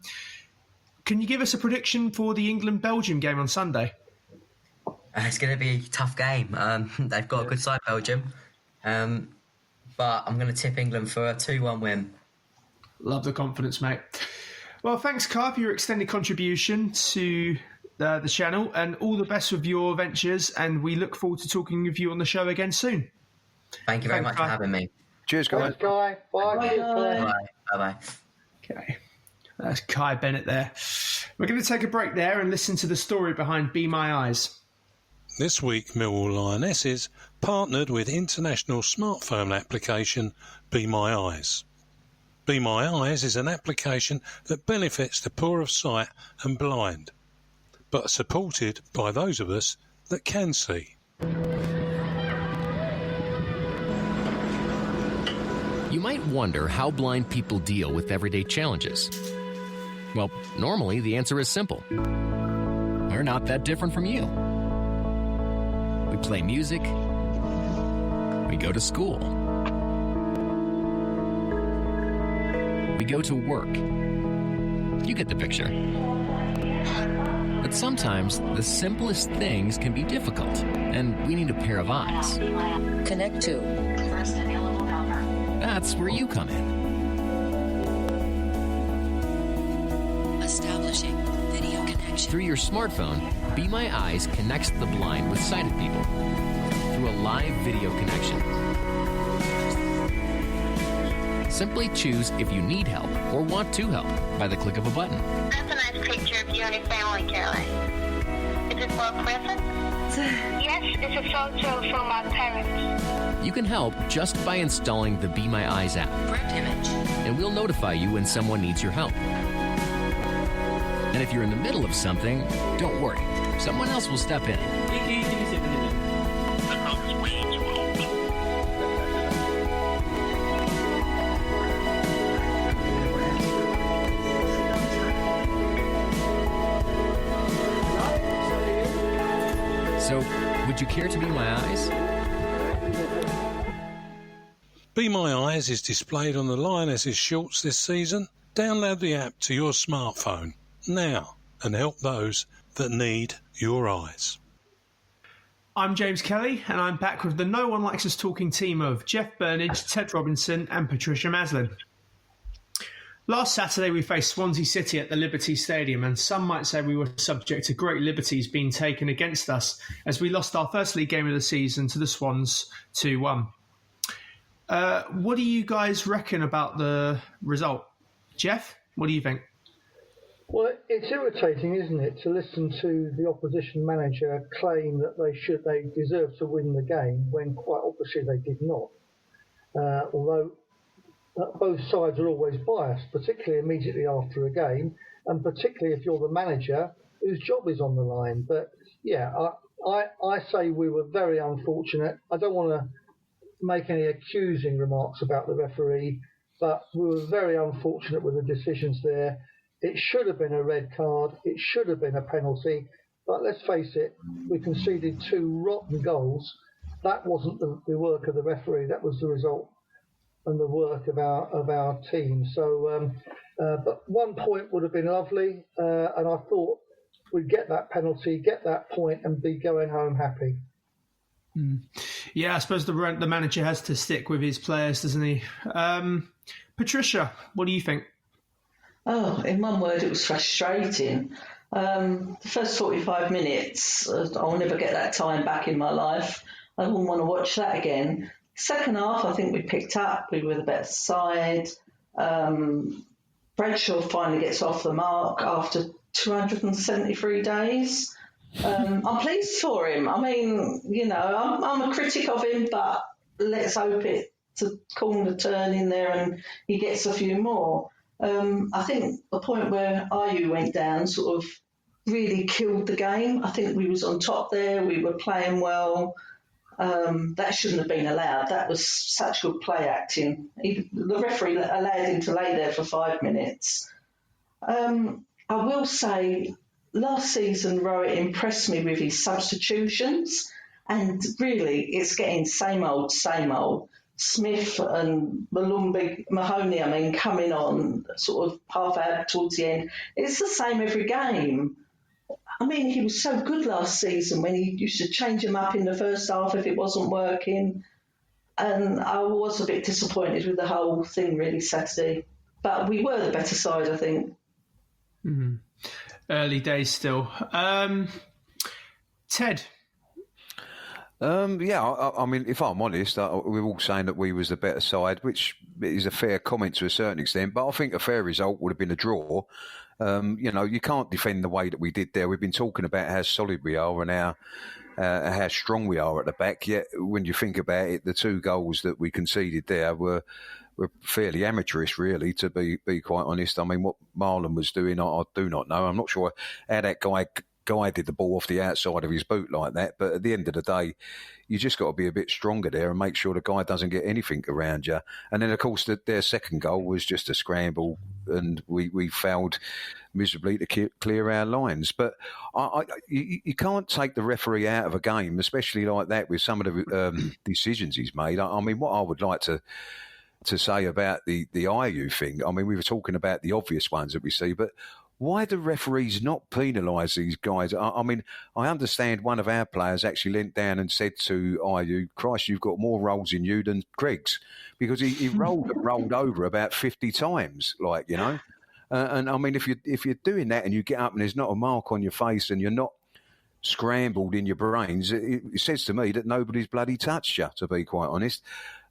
you give us a prediction for the England-Belgium game on Sunday? It's going to be a tough game. They've got a good side, Belgium. But I'm going to tip England for a 2-1 win. Love the confidence, mate. Well, thanks, Kai, for your extended contribution to the channel, and all the best with your ventures, and we look forward to talking with you on the show again soon. Thank you very much for having me. Cheers, guys. Thanks, Kai. Bye. Bye-bye. Okay. That's Kai Bennett there. We're going to take a break there and listen to the story behind Be My Eyes. This week, Millwall Lionesses partnered with international smartphone application Be My Eyes. Be My Eyes is an application that benefits the poor of sight and blind, but supported by those of us that can see. You might wonder how blind people deal with everyday challenges. Well, normally the answer is simple. We're not that different from you. We play music. We go to school. We go to work. You get the picture. But sometimes the simplest things can be difficult, and we need a pair of eyes. Connect to first available number. That's where you come in. Establishing video connection. Through your smartphone, Be My Eyes connects the blind with sighted people through a live video connection. Simply choose if you need help or want to help by the click of a button. That's a nice picture of you and your family, Caroline. Is it for a present? Yes, it's a photo from my parents. You can help just by installing the Be My Eyes app. Print image. And we'll notify you when someone needs your help. And if you're in the middle of something, don't worry. Someone else will step in. So, would you care to be my eyes? Be My Eyes is displayed on the Lionesses shorts this season. Download the app to your smartphone now and help those that need your eyes. I'm James Kelly, and I'm back with the No One Likes Us Talking team of Jeff Burnage, Ted Robinson and Patricia Maslin. Last Saturday we faced Swansea City at the Liberty Stadium, and some might say we were subject to great liberties being taken against us as we lost our first league game of the season to the Swans 2-1. What do you guys reckon about the result? Jeff, what do you think? Well, it's irritating, isn't it, to listen to the opposition manager claim that they deserve to win the game when quite obviously they did not. Although both sides are always biased, particularly immediately after a game, and particularly if you're the manager whose job is on the line. But yeah, I say we were very unfortunate. I don't want to make any accusing remarks about the referee, but we were very unfortunate with the decisions there. It should have been a red card. It should have been a penalty. But let's face it, we conceded 2 rotten goals. That wasn't the work of the referee. That was the result and the work of our team. So, but 1 point would have been lovely. And I thought we'd get that penalty, get that point, and be going home happy. Yeah, I suppose the manager has to stick with his players, doesn't he? Patricia, what do you think? Oh, in one word, it was frustrating. The first 45 minutes, I'll never get that time back in my life. I wouldn't want to watch that again. Second half, I think we picked up. We were the better side. Bradshaw finally gets off the mark after 273 days. I'm pleased for him. I mean, you know, I'm a critic of him, but let's hope it to corner turn in there and he gets a few more. I think the point where Ayew went down sort of really killed the game. I think we was on top there. We were playing well. That shouldn't have been allowed. That was such good play acting. The referee allowed him to lay there for 5 minutes. I will say, last season, Rowett impressed me with his substitutions, and really, it's getting same old, same old. Smith and Mahoney, I mean, coming on sort of half hour towards the end. It's the same every game. I mean, he was so good last season when he used to change him up in the first half if it wasn't working. And I was a bit disappointed with the whole thing, really, Saturday. But we were the better side, I think. Mm-hmm. Early days still. Ted? I mean, if I'm honest, we're all saying that we was the better side, which is a fair comment to a certain extent, but I think a fair result would have been a draw. You know, you can't defend the way that we did there. We've been talking about how solid we are and how strong we are at the back, yet when you think about it, the 2 goals that we conceded there were fairly amateurish, really, to be quite honest. I mean, what Marlon was doing, I do not know. I'm not sure how that guy guided the ball off the outside of his boot like that, but at the end of the day, you just got to be a bit stronger there and make sure the guy doesn't get anything around you. And then, of course, their second goal was just a scramble, and we failed miserably to clear our lines. But you can't take the referee out of a game, especially like that, with some of the decisions he's made. I mean, what I would like to say about the Ayew thing, I mean, we were talking about the obvious ones that we see, but why do referees not penalise these guys? I mean, I understand one of our players actually leant down and said to Ayew, Christ, you've got more rolls in you than Craig's, because he rolled over about 50 times, like, you know. And I mean, if you're doing that and you get up and there's not a mark on your face and you're not scrambled in your brains, it says to me that nobody's bloody touched you, to be quite honest.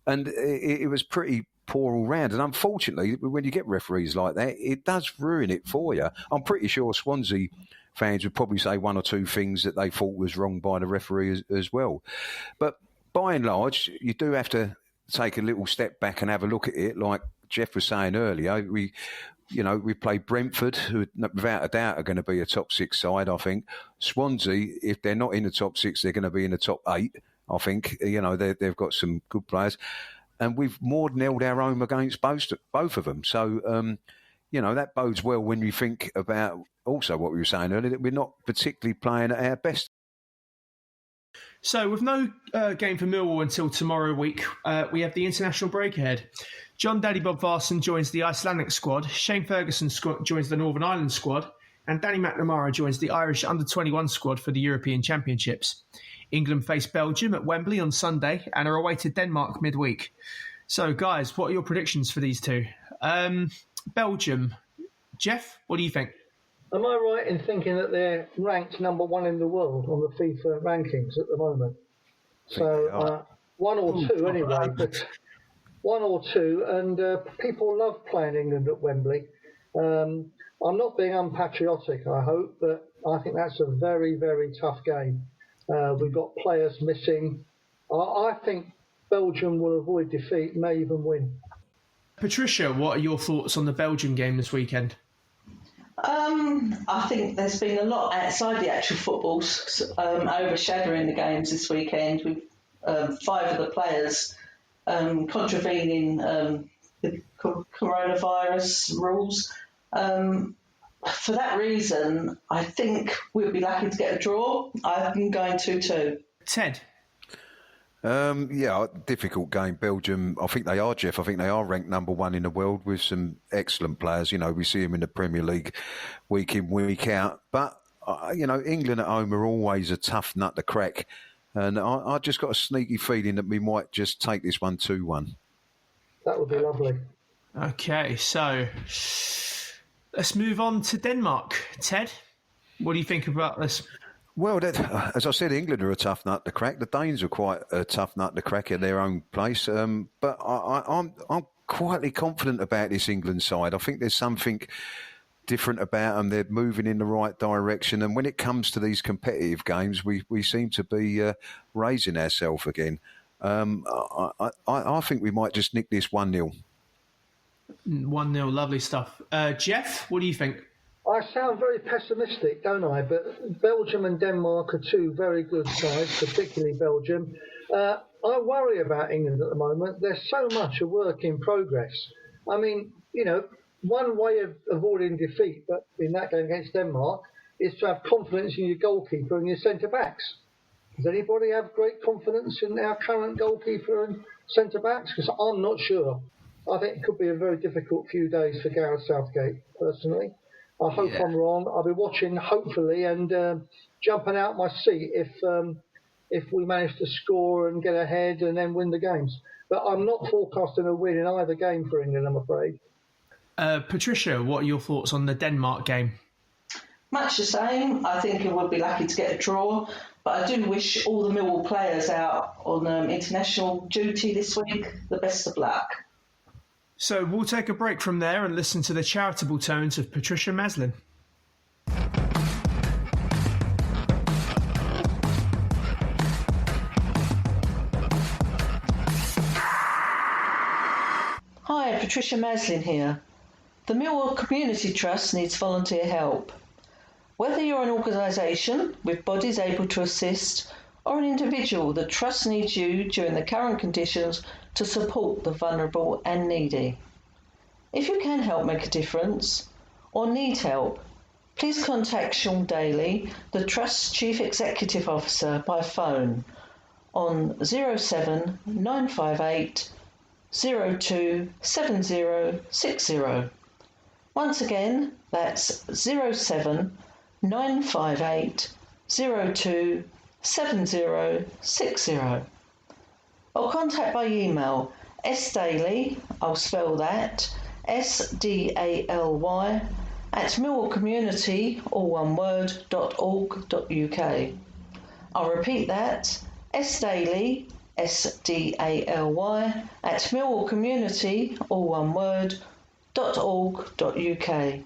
And it was pretty poor all round. And unfortunately, when you get referees like that, it does ruin it for you. I'm pretty sure Swansea fans would probably say 1 or 2 things that they thought was wrong by the referee as well. But by and large, you do have to take a little step back and have a look at it. Like Jeff was saying earlier, we played Brentford, who without a doubt are going to be a top 6 side, I think. Swansea, if they're not in the top 6, they're going to be in the top 8, I think. You know, they've got some good players. And we've more than held our own against both of them. So, you know, that bodes well when you think about also what we were saying earlier, that we're not particularly playing at our best. So, with no game for Millwall until tomorrow week, we have the international break ahead. John Daddy Bob Varson joins the Icelandic squad, Shane Ferguson joins the Northern Ireland squad, and Danny McNamara joins the Irish under-21 squad for the European Championships. England face Belgium at Wembley on Sunday and are away to Denmark midweek. So, guys, what are your predictions for these two? Belgium. Jeff, what do you think? Am I right in thinking that they're ranked number 1 in the world on the FIFA rankings at the moment? So, 1 or 2 anyway, but 1 or 2, and people love playing England at Wembley. I'm not being unpatriotic, I hope, but I think that's a very, very tough game. We've got players missing. I think Belgium will avoid defeat, may even win. Patricia, what are your thoughts on the Belgium game this weekend? I think there's been a lot outside the actual footballs overshadowing the games this weekend with 5 of the players contravening the coronavirus rules. For that reason, I think we'll be lucky to get a draw. I've been going 2-2. Ted? Difficult game. Belgium, I think they are, Jeff. I think they are ranked number 1 in the world with some excellent players. You know, we see them in the Premier League week in, week out. But, England at home are always a tough nut to crack. And I just got a sneaky feeling that we might just take this one 2-1. That would be lovely. Okay, so let's move on to Denmark. Ted, what do you think about this? Well, as I said, England are a tough nut to crack. The Danes are quite a tough nut to crack in their own place. But I'm quietly confident about this England side. I think there's something different about them. They're moving in the right direction. And when it comes to these competitive games, we seem to be raising ourselves again. I think we might just nick this 1-0. 1-0, lovely stuff. Jeff, what do you think? I sound very pessimistic, don't I? But Belgium and Denmark are 2 very good sides, particularly Belgium. I worry about England at the moment. There's so much a work in progress. I mean, one way of avoiding defeat but in that game against Denmark is to have confidence in your goalkeeper and your centre-backs. Does anybody have great confidence in our current goalkeeper and centre-backs? Because I'm not sure. I think it could be a very difficult few days for Gareth Southgate, personally. I hope I'm wrong. I'll be watching, hopefully, and jumping out my seat if we manage to score and get ahead and then win the games. But I'm not forecasting a win in either game for England, I'm afraid. Patricia, what are your thoughts on the Denmark game? Much the same. I think it would be lucky to get a draw. But I do wish all the Millwall players out on international duty this week the best of luck. So we'll take a break from there and listen to the charitable tones of Patricia Maslin. Hi, Patricia Maslin here. The Millwall Community Trust needs volunteer help. Whether you're an organisation with bodies able to assist or an individual, the Trust needs you during the current conditions to support the vulnerable and needy. If you can help make a difference or need help, please contact Sean Daly, the Trust's Chief Executive Officer, by phone on 07 958 02 7060. Once again, that's 07 958 02 7060. Or contact by email sdaly, I'll spell that, SDALY, at millwallcommunity, all one word, .org.uk. I'll repeat that, sdaly, SDALY, at millwallcommunity, all one word, .org.uk.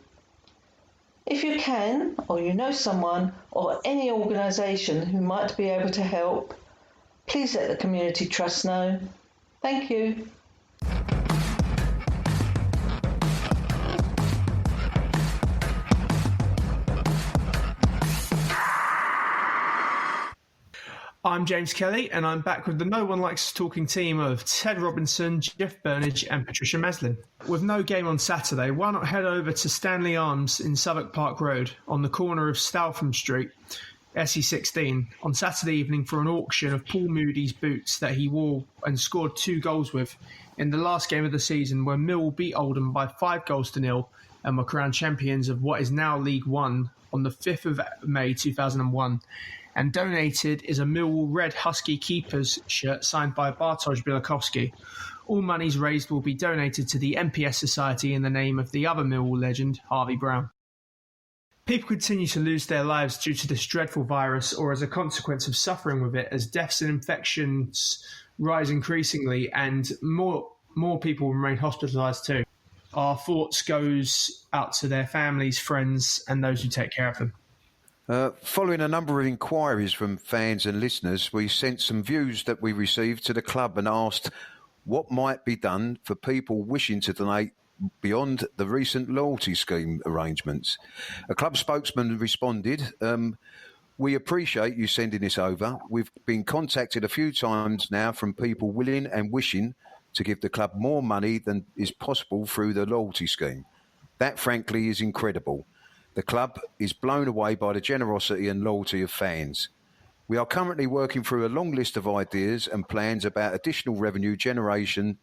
If you can, or you know someone or any organisation who might be able to help, please let the Community Trust know. Thank you. I'm James Kelly, and I'm back with the No One Likes Us Talking team of Ted Robinson, Jeff Burnage and Patricia Maslin. With no game on Saturday, why not head over to Stanley Arms in Southwark Park Road on the corner of Staltham Street, SE16, on Saturday evening for an auction of Paul Moody's boots that he wore and scored 2 goals with in the last game of the season when Millwall beat Oldham by 5-0 and were crowned champions of what is now League One on the 5th of May 2001. And donated is a Millwall Red Husky Keepers shirt signed by Bartosz Białkowski. All monies raised will be donated to the MPS Society in the name of the other Millwall legend, Harvey Brown. People continue to lose their lives due to this dreadful virus or as a consequence of suffering with it as deaths and infections rise increasingly and more people remain hospitalised too. Our thoughts goes out to their families, friends and those who take care of them. Following a number of inquiries from fans and listeners, we sent some views that we received to the club and asked what might be done for people wishing to donate beyond the recent loyalty scheme arrangements. A club spokesman responded, we appreciate you sending this over. We've been contacted a few times now from people willing and wishing to give the club more money than is possible through the loyalty scheme. That, frankly, is incredible. The club is blown away by the generosity and loyalty of fans. We are currently working through a long list of ideas and plans about additional revenue generation,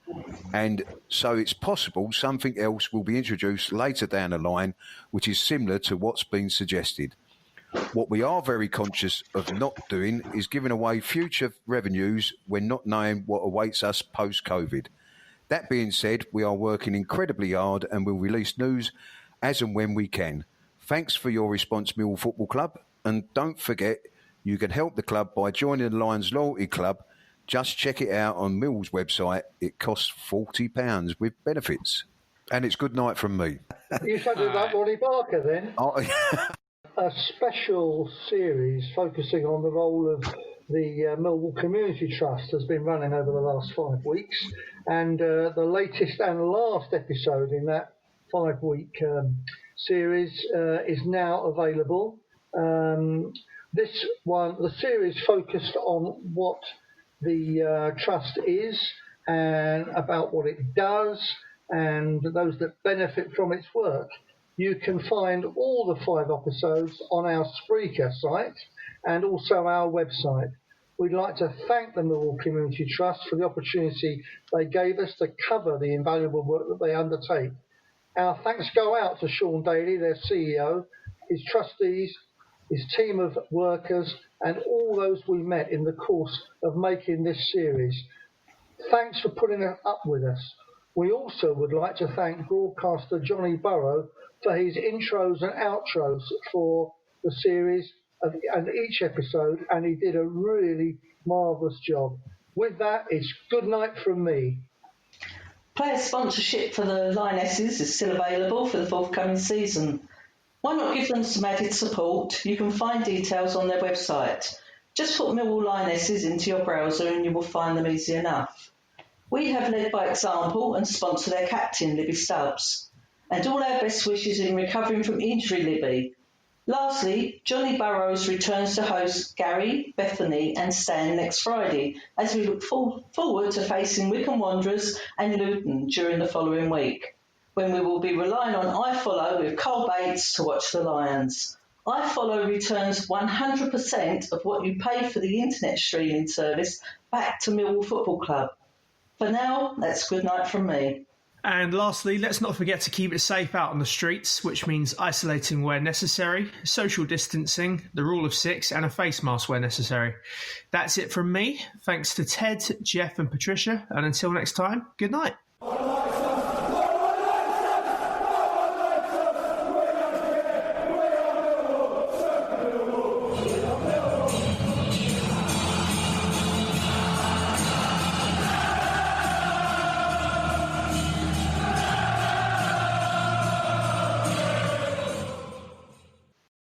and so it's possible something else will be introduced later down the line, which is similar to what's been suggested. What we are very conscious of not doing is giving away future revenues when not knowing what awaits us post-COVID. That being said, we are working incredibly hard and will release news as and when we can. Thanks for your response, Millwall Football Club, and don't forget, you can help the club by joining the Lions Loyalty Club. Just check it out on Millwall's website. It costs £40 with benefits. And it's good night from me. You sounded like Ronnie Barker then. A special series focusing on the role of the Millwall Community Trust has been running over the last 5 weeks. And the latest and last episode in that 5-week series is now available. This one, the series focused on what the trust is and about what it does and those that benefit from its work. You can find all the 5 episodes on our Spreaker site and also our website. We'd like to thank the Millwall Community Trust for the opportunity they gave us to cover the invaluable work that they undertake. Our thanks go out to Sean Daly, their CEO, his trustees, his team of workers, and all those we met in the course of making this series. Thanks for putting up with us. We also would like to thank broadcaster Johnny Burrow for his intros and outros for the series and each episode, and he did a really marvellous job. With that, it's good night from me. Player sponsorship for the Lionesses is still available for the forthcoming season. Why not give them some added support? You can find details on their website. Just put Millwall Lionesses into your browser and you will find them easy enough. We have led by example and sponsor their captain, Libby Stubbs. And all our best wishes in recovering from injury, Libby. Lastly, Johnny Burrows returns to host Gary, Bethany and Stan next Friday as we look forward to facing Wickham Wanderers and Luton during the following week, when we will be relying on iFollow with Cole Bates to watch the Lions. iFollow returns 100% of what you pay for the internet streaming service back to Millwall Football Club. For now, that's good night from me. And lastly, let's not forget to keep it safe out on the streets, which means isolating where necessary, social distancing, the rule of 6, and a face mask where necessary. That's it from me. Thanks to Ted, Jeff and Patricia, and until next time, good night.